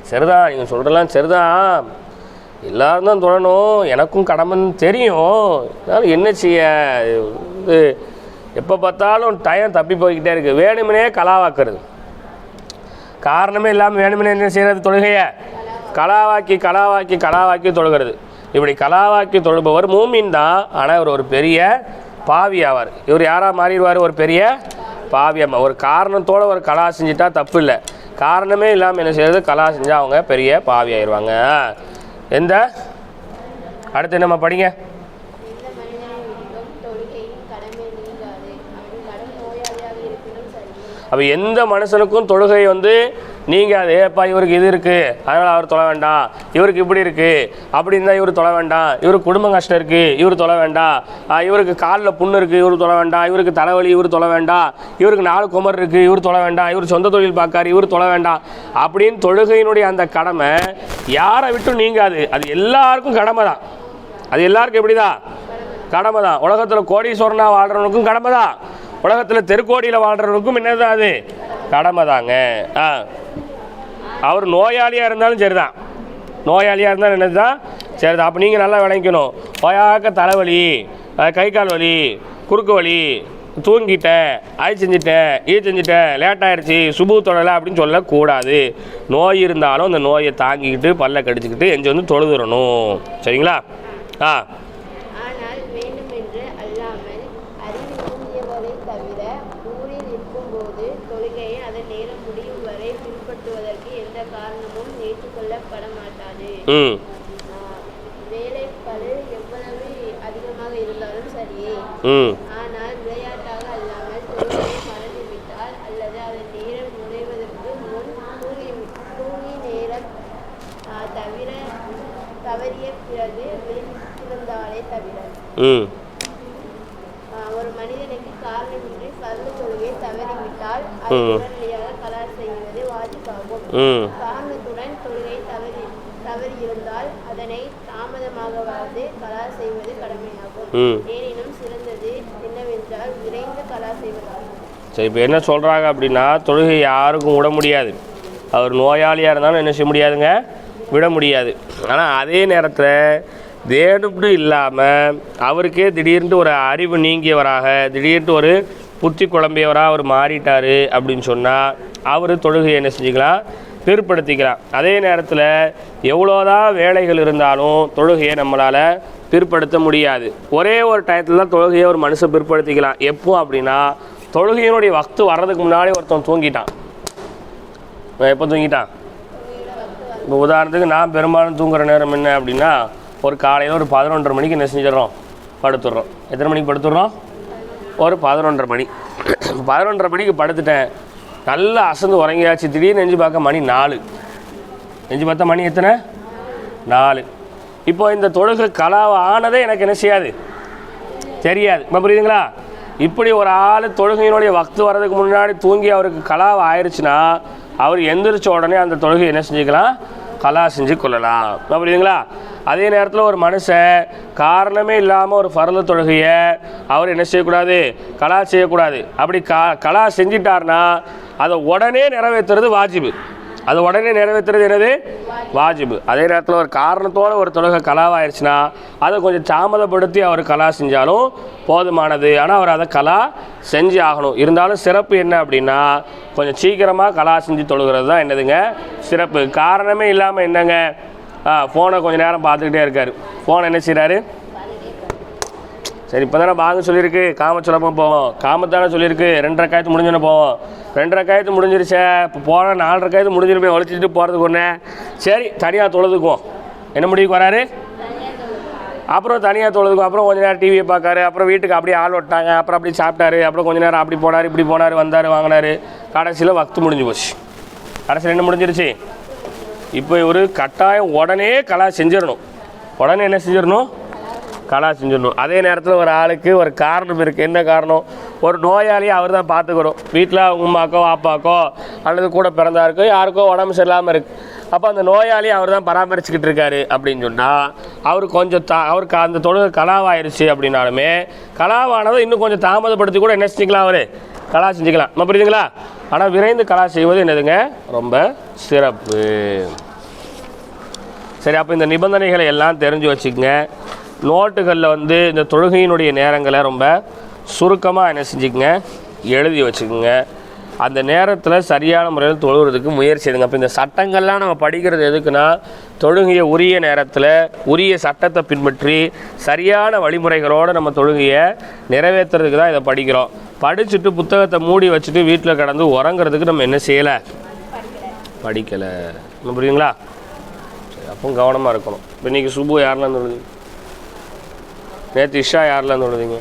சரிதான் நீங்கள் சொல்கிறலாம் சரிதான், எல்லோரும் தான் தொழணும், எனக்கும் கடமைன்னு தெரியும், அதனால் என்ன செய்ய, இது எப்போ பார்த்தாலும் டைம் தப்பி போய்கிட்டே இருக்குது, வேணுமனே கலாவாக்குறது, காரணமே இல்லாமல் வேணுமனே என்ன செய்கிறது? தொழுகையை கலாவாக்கி தொழுகிறது. இப்படி கலாவாக்கி தொழுபவர் மூமின் தான், ஆனால் இவர் ஒரு பெரிய பாவி ஆவார். இவர் யாராக மாறிடுவார்? ஒரு பெரிய பாவியம்மா. ஒரு காரணத்தோடு ஒரு கலா செஞ்சுட்டா தப்பு இல்லை, காரணமே இல்லாமல் என்ன செய்யறது? கலா செஞ்சால் அவங்க பெரிய பாவி ஆயிடுவாங்க. அடுத்து நம்ம படிங்க. அப்போ எந்த மனுஷனுக்கும் தொழுகை நீங்கள் அது ஏப்பா இவருக்கு இது இருக்குது அதனால் அவர் தொழ வேண்டாம், இவருக்கு இப்படி இருக்குது அப்படி இருந்தால் இவர் தொழ வேண்டாம், இவருக்கு குடும்ப கஷ்டம் இருக்குது இவர் தொழ வேண்டாம், இவருக்கு காலில் புண்ணு இருக்குது இவர் தொழ வேண்டாம், இவருக்கு தலைவலி இவர் தொழ வேண்டாம், இவருக்கு 4 குமர் இருக்குது இவர் தொழ வேண்டாம், இவர் சொந்த தொழில் பார்க்காரு இவர் தொழ வேண்டாம் அப்படின்னு தொழுகையினுடைய அந்த கடமை யாரை விட்டும் நீங்காது. அது எல்லாருக்கும் கடமை தான். அது எல்லாருக்கும் எப்படி தான்? கடமை தான். உலகத்தில் கோடீஸ்வரனாக வாழ்கிறவனுக்கும் கடமை தான், உலகத்தில் தெருக்கோடியில் வாழ்கிறவனுக்கும் என்னதான் அது? கடமை தாங்க. அவர் நோயாளியாக இருந்தாலும் சரிதான், நோயாளியாக இருந்தாலும் என்னது தான்? சரிதான். அப்போ நீங்கள் நல்லா விளங்கிக்கணும். ஓயாக்க தலைவலி, கை கால் வலி, குறுக்கு வலி, தூங்கிட்டேன், அது செஞ்சுட்டேன், இது செஞ்சுட்டேன், லேட் ஆகிடுச்சி, சுபு தொழலை அப்படின்னு சொல்லக்கூடாது. நோய் இருந்தாலும் அந்த நோயை தாங்கிக்கிட்டு பல்ல கடிச்சிக்கிட்டு எஞ்சி தொழுதுறணும். சரிங்களா? ஆனால் விளையாட்டாக அல்லாமல் தொழுகையை மறந்துவிட்டால் அல்லது அதன் நேரம் நுழைவதற்கு முன் தூங்கி நேரம் தவறிய பிறகு விழுந்தாலே தவிர ஒரு மனிதனுக்கு காரணமின்றி பரந்த தொழுகை தவறிவிட்டால் அது உடனடியாக கலா செய்வது வாஜிபாகும். காரணத்துடன் தொழுகை தவறி இருந்தால் அதனை தாமதமாகவாது கலா செய்வது கடமையாகும். ஏனினும் சிறந்தது என்னவென்றால் விரைந்து கலா செய்வதாகும். சரி, இப்போ என்ன சொல்கிறாங்க அப்படின்னா, தொழுகை யாருக்கும் விட முடியாது. அவர் நோயாளியாக இருந்தாலும் என்ன செய்ய முடியாதுங்க? விட முடியாது. ஆனால் அதே நேரத்தில் வேணும்னு இல்லாமல் அவருக்கே திடீர்னு ஒரு அறிவு நீங்கியவராக, திடீர்னு ஒரு புத்தி குழம்பியவராக அவர் மாறிட்டார் அப்படின்னு சொன்னால் அவர் தொழுகையை என்ன செஞ்சுக்கலாம்? பிற்படுத்திக்கலாம். அதே நேரத்தில் எவ்வளோதான் வேலைகள் இருந்தாலும் தொழுகையை நம்மளால் பிற்படுத்த முடியாது. ஒரே ஒரு டயத்தில் தான் தொழுகையை ஒரு மனுஷன் பிற்படுத்திக்கலாம். எப்போ அப்படின்னா, தொழுகையினுடைய வக்து வர்றதுக்கு முன்னாடி ஒருத்தன் தூங்கிட்டான். எப்போ தூங்கிட்டான்? இப்போ உதாரணத்துக்கு நான் பெரும்பாலும் தூங்குற நேரம் என்ன அப்படின்னா, ஒரு காலையில் ஒரு 11:30 மணிக்கு என்ன செஞ்சிடறோம்? படுத்துடுறோம். எத்தனை மணிக்கு படுத்துடுறோம்? ஒரு 11:30 மணி. 11:30 மணிக்கு படுத்துட்டேன், நல்லா அசந்து உறங்கியாச்சு. திடீர்னு நெஞ்சு பார்க்க மணி 4. நெஞ்சு பார்த்தா மணி எத்தனை? 4. இப்போ இந்த தொழுகை கலாவை ஆனதே எனக்கு என்ன செய்யாது? தெரியாது. இப்போ புரியுதுங்களா? இப்படி ஒரு ஆள் தொழுகையினுடைய வக்து வர்றதுக்கு முன்னாடி தூங்கி அவருக்கு கலாவை ஆயிடுச்சுன்னா அவர் எந்திரிச்ச உடனே அந்த தொழுகை என்ன செஞ்சுக்கலாம்? கலா செஞ்சு கொள்ளலாம். இப்போ புரியுதுங்களா? அதே நேரத்தில் ஒரு மனுஷன் காரணமே இல்லாமல் ஒரு ஃபர்து தொழுகையை அவர் என்ன செய்யக்கூடாது? கலா செய்யக்கூடாது. அப்படி கலா செஞ்சிட்டார்னா அதை உடனே நிறைவேற்றுறது வாஜிபு. அது உடனே நிறைவேற்றுறது என்னது? வாஜிபு. அதே நேரத்தில் ஒரு காரணத்தோடு ஒரு தொழுகை கலாவாயிருச்சுன்னா அதை கொஞ்சம் தாமதப்படுத்தி அவர் கலா செஞ்சாலும் போதுமானது. ஆனால் அவர் அதை கலா செஞ்சு ஆகணும். இருந்தாலும் சிறப்பு என்ன அப்படின்னா, கொஞ்சம் சீக்கிரமாக கலா செஞ்சு தொழுகிறது தான் என்னதுங்க? சிறப்பு. காரணமே இல்லாமல் என்னங்க, ஃபோனை கொஞ்சம் நேரம் பார்த்துக்கிட்டே இருக்கார். ஃபோனை என்ன செய்கிறாரு? சரி இப்போ தானே பாங்க சொல்லியிருக்கு, காம சொல்லாமல் போவோம். காமத்தானே சொல்லியிருக்கு, 2 ரக்காயத்து முடிஞ்சோன்னே போவோம். 2 ரக்காயத்து முடிஞ்சிருச்சே, இப்போ போனால் 4 ரக்காயத்து முடிஞ்சிருப்பே, ஒழிச்சிட்டு போகிறதுக்கு ஒன்று. சரி தனியாக தொழுதுக்குவோம். என்ன முடிவுக்கு வராரு? அப்புறம் தனியாக தொழுதுக்கும். அப்புறம் கொஞ்சம் நேரம் டிவியை பார்க்காரு. அப்புறம் வீட்டுக்கு அப்படியே ஆள் விட்டாங்க. அப்புறம் அப்படி சாப்பிட்டாரு. அப்புறம் கொஞ்சம் நேரம் அப்படி போனார், இப்படி போனார், வந்தார், வாங்கினார். கடைசியில் வக்து முடிஞ்சு போச்சு. கடைசியில் என்ன முடிஞ்சிருச்சு? இப்போ ஒரு கட்டாயம் உடனே கலா செஞ்சிடணும். உடனே என்ன செஞ்சிடணும்? கலா செஞ்சிடணும். அதே நேரத்தில் ஒரு ஆளுக்கு ஒரு காரணம் இருக்குது. என்ன காரணம்? ஒரு நோயாளியை அவர் தான் பார்த்துக்கணும். வீட்டில் அவங்க அம்மாக்கோ அப்பாக்கோ அல்லது கூட பிறந்தாருக்கோ யாருக்கோ உடம்பு சரியில்லாமல் இருக்குது. அப்போ அந்த நோயாளி அவர் தான் பராமரிச்சுக்கிட்டு இருக்காரு அப்படின்னு சொன்னால் அவர் கொஞ்சம் அவருக்கு அந்த தொழுகை கலாவாயிருச்சு அப்படின்னாலுமே கலாவானதை இன்னும் கொஞ்சம் தாமதப்படுத்தி கூட என்ன செஞ்சுக்கலாம்? அவர் கலா செஞ்சுக்கலாம். நம்ம புரியுதுங்களா? ஆனால் விரைந்து கலா செய்வது என்னதுங்க? ரொம்ப சிறப்பு. சரி, அப்போ இந்த நிபந்தனைகளை எல்லாம் தெரிஞ்சு வச்சுக்கோங்க. நோட்டுகளில் இந்த தொழுகையினுடைய நேரங்களை ரொம்ப சுருக்கமாக என்ன செஞ்சுக்கோங்க, எழுதி வச்சுக்கோங்க. அந்த நேரத்தில் சரியான முறையில் தொழுகிறதுக்கு முயற்சி எடுங்க. அப்போ இந்த சட்டங்கள்லாம் நம்ம படிக்கிறது எதுக்குன்னா, தொழுகையை உரிய நேரத்தில் உரிய சட்டத்தை பின்பற்றி சரியான வழிமுறைகளோடு நம்ம தொழுகையை நிறைவேற்றுறதுக்கு தான் இதை படிக்கிறோம். படிச்சுட்டு புத்தகத்தை மூடி வச்சுட்டு வீட்டில் கடந்து உறங்கிறதுக்கு நம்ம என்ன செய்யலை? படிக்கலை. நம்ம புரியுதுங்களா? சரி, அப்போ கவனமாக இருக்கணும். இப்போ இன்றைக்கி சுபு யாரெல்லாம் தொழுதுங்க? நேற்று இஷா யாரெல்லாம் தொழுதுங்க?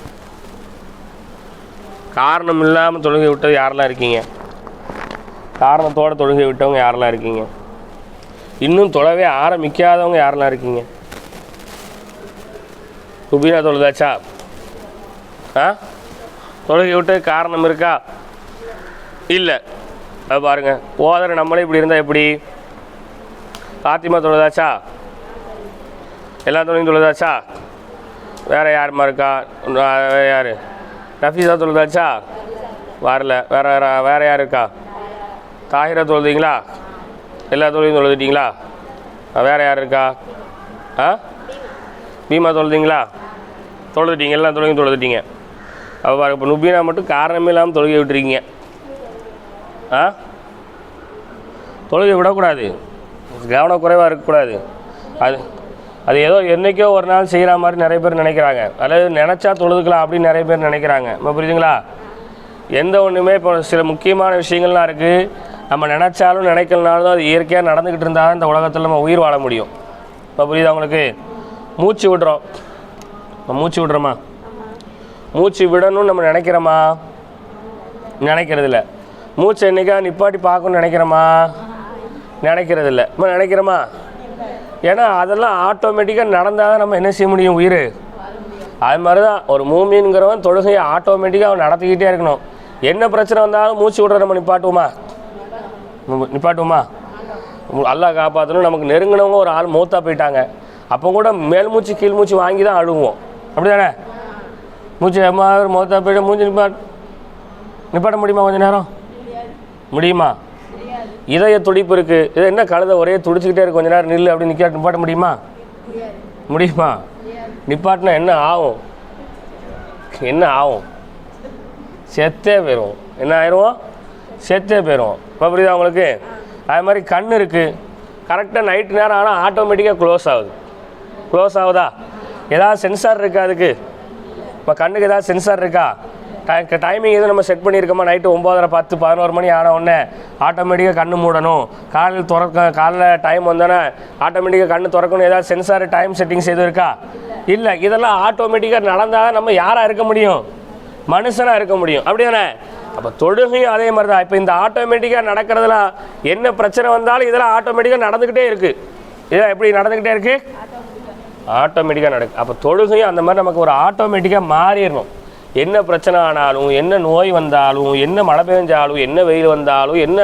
காரணம் இல்லாமல் தொழுகை விட்டது யாரெல்லாம் இருக்கீங்க? காரணத்தோடு தொழுகை விட்டவங்க யாரெல்லாம் இருக்கீங்க? இன்னும் தொழவே ஆரம்பிக்காதவங்க யாரெல்லாம் இருக்கீங்க? சுபீனா தொழுதாச்சா? தொழுகை விட்டு காரணம் இருக்கா? இல்லை. அது பாருங்கள், ஓதர நம்மளே இப்படி இருந்தால் எப்படி? பாத்திமா தொழுதாச்சா? எல்லா தொழுகையும் தொழுதாச்சா? வேறு யாருமா இருக்கா? வேறு யார்? நஃபீஸா தொழுதாச்சா? வரல. வேறு யார் இருக்கா? தாஹிரா தொழுதிங்களா? எல்லா தொழுகையும் தொழுதுட்டிங்களா? வேறு யார் இருக்கா? பீமா தொழுதிங்களா? தொழுதுட்டீங்க. எல்லா தொழுகையும் தொழுதுட்டீங்க. அப்போ பாருங்க, இப்போ நுபீனா மட்டும் காரணமே இல்லாமல் தொழுகை விட்டுருக்கீங்க. தொழுகை விடக்கூடாது, கவனக்குறைவாக இருக்கக்கூடாது. அது ஏதோ என்றைக்கோ ஒரு நாள் செய்கிற மாதிரி நிறைய பேர் நினைக்கிறாங்க. அதாவது நினச்சா தொழுதுக்கலாம் அப்படின்னு நிறைய பேர் நினைக்கிறாங்க. நம்ம புரியுதுங்களா? எந்த ஒன்றுமே இப்போ சில முக்கியமான விஷயங்கள்லாம் இருக்குது. நம்ம நினச்சாலும் நினைக்கலனாலும் அது இயற்கையாக நடந்துக்கிட்டு இருந்தால் தான் இந்த உலகத்தில் நம்ம உயிர் வாழ முடியும். இப்போ புரியுதா உங்களுக்கு? மூச்சு விடுறோம். நம்ம மூச்சு விடுறோமா? மூச்சு விடணும்னு நம்ம நினைக்கிறோமா? நினைக்கிறதில்ல. மூச்சை என்றைக்கா நிப்பாட்டி பார்க்கணும்னு நினைக்கிறோமா? நினைக்கிறதில்ல. நம்ம நினைக்கிறோமா? ஏன்னா அதெல்லாம் ஆட்டோமேட்டிக்காக நடந்தால் தான் நம்ம என்ன செய்ய முடியும்? உயிர். அது மாதிரி தான் ஒரு மூமின்கிறவன் தொழுகையை ஆட்டோமேட்டிக்காக அவன் நடத்திக்கிட்டே இருக்கணும். என்ன பிரச்சனை வந்தாலும் மூச்சு விடுற நம்ம நிப்பாட்டுவோமா? அல்லாஹ் காப்பாற்றணும். நமக்கு நெருங்கினவங்க ஒரு ஆள் மௌத்தா போயிட்டாங்க. அப்போ கூட மேல் மூச்சு கீழ் மூச்சு வாங்கி தான் அழுவோம். அப்படி தானே? மூச்சு மௌத்தா போயிட்டு மூச்சு நிப்பாட்ட முடியுமா? கொஞ்சம் நேரம் முடியுமா? இதய துடிப்பு இருக்குது. இது என்ன கழுதை ஒரே துடிச்சிக்கிட்டே இருக்கு, கொஞ்ச நேரம் நில்லு அப்படி நிப்பாட்ட முடியுமா? முடியுமா? நிப்பாட்டினா என்ன ஆகும்? செத்தே போயிடுவோம். என்ன ஆயிடுவோம்? செத்தே போயிடுவோம். இப்போ புரியுதா உங்களுக்கு? அது மாதிரி கண் இருக்குது. கரெக்டாக நைட்டு நேரம் ஆனால் ஆட்டோமேட்டிக்காக க்ளோஸ் ஆகுதா? ஏதாவது சென்சார் இருக்கா அதுக்கு? இப்போ கண்ணுக்கு ஏதாவது சென்சார் இருக்கா? டைமிங் எதுவும் நம்ம செட் பண்ணியிருக்கோமா? நைட்டு 9:30 10 11 மணி ஆன உடனே ஆட்டோமேட்டிக்காக கண்ணு மூடணும், காலையில் டைம் வந்தோன்னே ஆட்டோமேட்டிக்காக கண்ணு திறக்கணும், ஏதாவது சென்சார் டைம் செட்டிங்ஸ் எதுவும் இருக்கா? இல்லை. இதெல்லாம் ஆட்டோமேட்டிக்காக நடந்தால் தான் நம்ம யாராக இருக்க முடியும்? மனுஷனாக இருக்க முடியும். அப்படி தானே? அப்போ தொழுகையும் அதே மாதிரி தான். இப்போ இந்த ஆட்டோமேட்டிக்காக நடக்கிறதுலாம் என்ன பிரச்சனை வந்தாலும் இதெல்லாம் ஆட்டோமேட்டிக்காக நடந்துக்கிட்டே இருக்குது. இதெல்லாம் எப்படி நடந்துக்கிட்டே இருக்குது? ஆட்டோமேட்டிக்காக நடக்குது. அப்போ தொழுகையும் அந்த மாதிரி நமக்கு ஒரு ஆட்டோமேட்டிக்காக மாறிடணும். என்ன பிரச்சனை ஆனாலும், என்ன நோய் வந்தாலும், என்ன மழை பெஞ்சாலும், என்ன வெயில் வந்தாலும், என்ன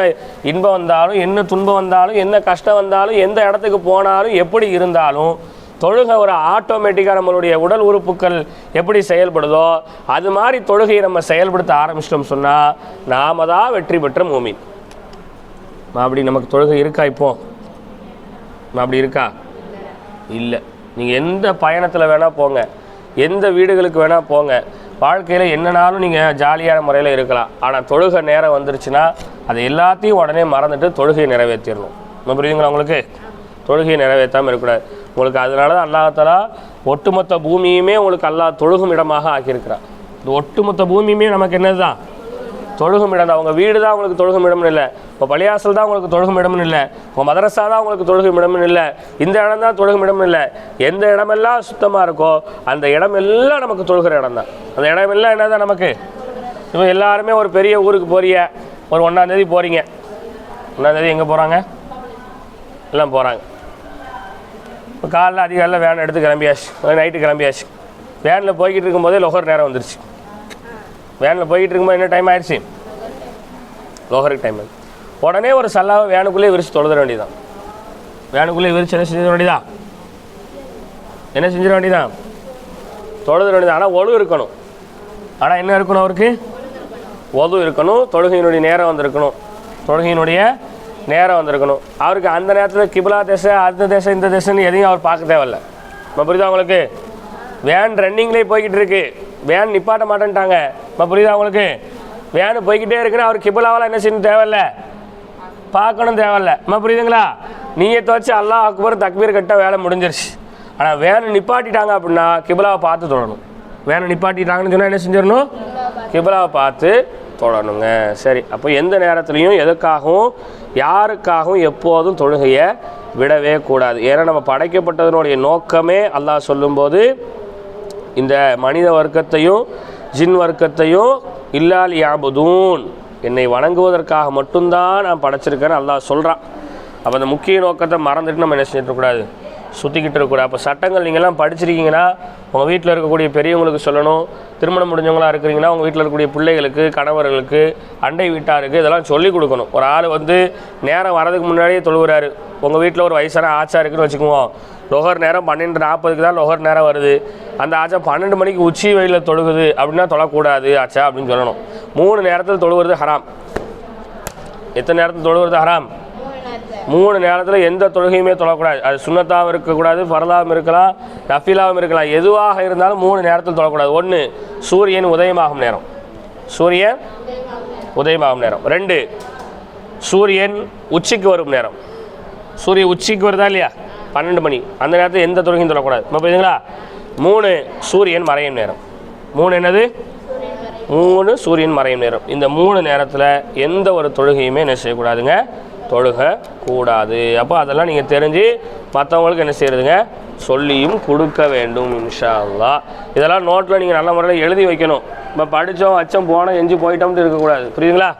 இன்பம் வந்தாலும், என்ன துன்பம் வந்தாலும், என்ன கஷ்டம் வந்தாலும், எந்த இடத்துக்கு போனாலும், எப்படி இருந்தாலும் தொழுகை ஒரு ஆட்டோமேட்டிக்காக நம்மளுடைய உடல் உறுப்புகள் எப்படி செயல்படுதோ அது மாதிரி தொழுகையை நம்ம செயல்படுத்த ஆரம்பிச்சிட்டோம் சொன்னால் நாம தான் வெற்றி பெற்ற மூமின். அப்படி நமக்கு தொழுகை இருக்கா? இப்போ அப்படி இருக்கா? இல்லை. நீங்கள் எந்த பயணத்தில் வேணால் போங்க, எந்த வீடுகளுக்கு வேணால் போங்க, வாழ்க்கையில் என்னன்னாலும் நீங்கள் ஜாலியான முறையில் இருக்கலாம். ஆனால் தொழுகை நேரம் வந்துருச்சுன்னா அதை எல்லாத்தையும் உடனே மறந்துட்டு தொழுகையை நிறைவேற்றிடணும். புரியுதுங்களா உங்களுக்கு? தொழுகையை நிறைவேற்றாமல் இருக்கக்கூடாது. உங்களுக்கு அதனால தான் அல்லாஹ் தஆலா ஒட்டுமொத்த பூமியுமே உங்களுக்கு அல்லாஹ் தொழுகும் இடமாக ஆக்கியிருக்கிறான். இந்த ஒட்டுமொத்த பூமியுமே நமக்கு என்னது தான்? தொழுகும் இடம் தான். அவங்க வீடு தான் உங்களுக்கு தொழுகும் இடம்னு இல்லை, இப்போ பள்ளியாசல் தான் உங்களுக்கு தொழுகும் இடம்னு இல்லை, உங்கள் மதரசா தான் உங்களுக்கு தொழுகும் இடம்னு இல்லை, இந்த இடம் தான் தொழுகும் இடம்னு இல்லை. எந்த இடமெல்லாம் சுத்தமாக இருக்கோ அந்த இடமெல்லாம் நமக்கு தொழுகிற இடம் தான். அந்த இடமெல்லாம் என்ன தான் நமக்கு? இப்போ எல்லாருமே ஒரு பெரிய ஊருக்கு போறீங்க, ஒரு 1ஆம் தேதி போகிறீங்க. 1ஆம் தேதி எங்கே போகிறாங்க? எல்லாம் போகிறாங்க. இப்போ காலைல அதிகாலையில் வேன் எடுத்து கிளம்பியாச்சு, நைட்டு கிளம்பியாச்சு. வேனில் போய்கிட்டு இருக்கும்போதே லொஹர் நேரம் வந்துருச்சு. வேனில் போய்கிட்டு இருக்கும்போது என்ன டைம் ஆயிடுச்சு? லொஹருக்கு டைம் ஆயிடுச்சு. உடனே ஒரு சல்லாவை வேனுக்குள்ளே விரிச்சு தொழுத வேண்டியதான். வேனுக்குள்ளே விரிச்சு என்ன செஞ்சிட வேண்டியதான்? என்ன செஞ்சிட வேண்டியதான்? தொழுத வேண்டியதான். ஆனால் ஒழு இருக்கணும். ஆனால் என்ன இருக்கணும்? அவருக்கு ஒது இருக்கணும். தொழுகையினுடைய நேரம் வந்திருக்கணும். தொழுகையினுடைய நேரம் வந்திருக்கணும். அவருக்கு அந்த நேரத்தில் கிபிலா தேசை, அந்த தேசம், இந்த தேசம்னு எதையும் அவர் பார்க்க தேவையில்லை. இப்போ புரியுதா உங்களுக்கு? வேன் ரன்னிங்லேயே போய்கிட்டு இருக்கு, வேன் நிப்பாட்ட மாட்டேன்ட்டாங்க. இப்போ புரியுதா உங்களுக்கு? வேனு போய்கிட்டே இருக்குன்னு அவர் கிபிலாவால் என்ன செய்யணும் தேவையில்லை, பார்க்கணும் தேவையில்லை. இப்போ புரியுதுங்களா? நீயத்தை வச்சு அல்லாஹ் அக்பர் தக்பீர் கட்ட வேலை முடிஞ்சிருச்சு. ஆனால் வேனை நிப்பாட்டிட்டாங்க அப்படின்னா கிபிலாவை பார்த்து தொழணும். வேனை நிப்பாட்டிட்டாங்கன்னு சொன்னால் என்ன செஞ்சிடணும்? கிபிலாவை பார்த்து தொழணுங்க. சரி, அப்போ எந்த நேரத்துலையும் எதுக்காகவும் யாருக்காகவும் எப்போதும் தொழுகையை விடவே கூடாது. ஏன்னா நம்ம படைக்கப்பட்டதனுடைய நோக்கமே அல்லாஹ் சொல்லும்போது இந்த மனித வர்க்கத்தையும் ஜின் வர்க்கத்தையும் இல்லால் யாபுதூன், என்னை வணங்குவதற்காக மட்டும்தான் நான் படைச்சிருக்கேன்னு அல்லாஹ் சொல்கிறான். அப்போ அந்த முக்கிய நோக்கத்தை மறந்துட்டு நம்ம என்ன செஞ்சுட்டு இருக்கக்கூடாது, சுற்றிக்கிட்டு இருக்கக்கூடாது. அப்போ சட்டங்கள் நீங்கள்லாம் படிச்சிருக்கீங்கன்னா உங்கள் வீட்டில் இருக்கக்கூடிய பெரியவங்களுக்கு சொல்லணும். திருமணம் முடிஞ்சவங்களாக இருக்கிறீங்கன்னா உங்கள் வீட்டில் இருக்கக்கூடிய பிள்ளைகளுக்கு, கணவர்களுக்கு, அண்டை வீட்டாருக்கு இதெல்லாம் சொல்லிக் கொடுக்கணும். ஒரு ஆள் வந்து நேரம் வரதுக்கு முன்னாடியே தொழுகிறாரு, உங்கள் வீட்டில் ஒரு வயசான ஆச்சா இருக்குன்னு வச்சுக்குவோம். லொஹர் நேரம் 12:40 தான் லொஹர் நேரம் வருது. அந்த ஆச்சா 12 மணிக்கு உச்சி வெயிலில் தொழுகுது அப்படின்னா தொழக்கூடாது ஆச்சா அப்படின்னு சொல்லணும். 3 நேரத்தில் தொழுகிறது ஹராம். எத்தனை நேரத்தில் தொழுகிறது ஹராம்? 3 நேரத்தில் எந்த தொழுகையுமே தொழக்கூடாது. அது சுன்னத்தாகவும் இருக்கக்கூடாது, ஃபர்லாவும் இருக்கலாம், நஃபிலாவும் இருக்கலாம். எதுவாக இருந்தாலும் 3 நேரத்தில் தொழக்கூடாது. 1 சூரியன் உதயமாகும் நேரம், சூரியன் உதயமாகும் நேரம். 2 சூரியன் உச்சிக்கு வரும் நேரம். சூரியன் உச்சிக்கு வருதா இல்லையா 12 மணி, அந்த நேரத்தில் எந்த தொழுகையும் தொழக்கூடாது. இப்போ புரியுதுங்களா? 3 சூரியன் மறையும் நேரம். 3 என்னது? 3 சூரியன் மறையும் நேரம். இந்த 3 நேரத்தில் எந்த ஒரு தொழுகையுமே என்ன செய்யக்கூடாதுங்க, தொழுக கூடாது. அப்போ அதெல்லாம் நீங்கள் தெரிஞ்சு மற்றவங்களுக்கு என்ன செய்யறதுங்க, சொல்லியும் கொடுக்க வேண்டும் இன்ஷா அல்லாஹ். இதெல்லாம் நோட்டில் நீங்கள் நல்ல முறையில் எழுதி வைக்கணும். இப்போ படித்தோம் வச்சோம் போனோம் எஞ்சி போயிட்டோம்னு இருக்கக்கூடாது. புரியுதுங்களா?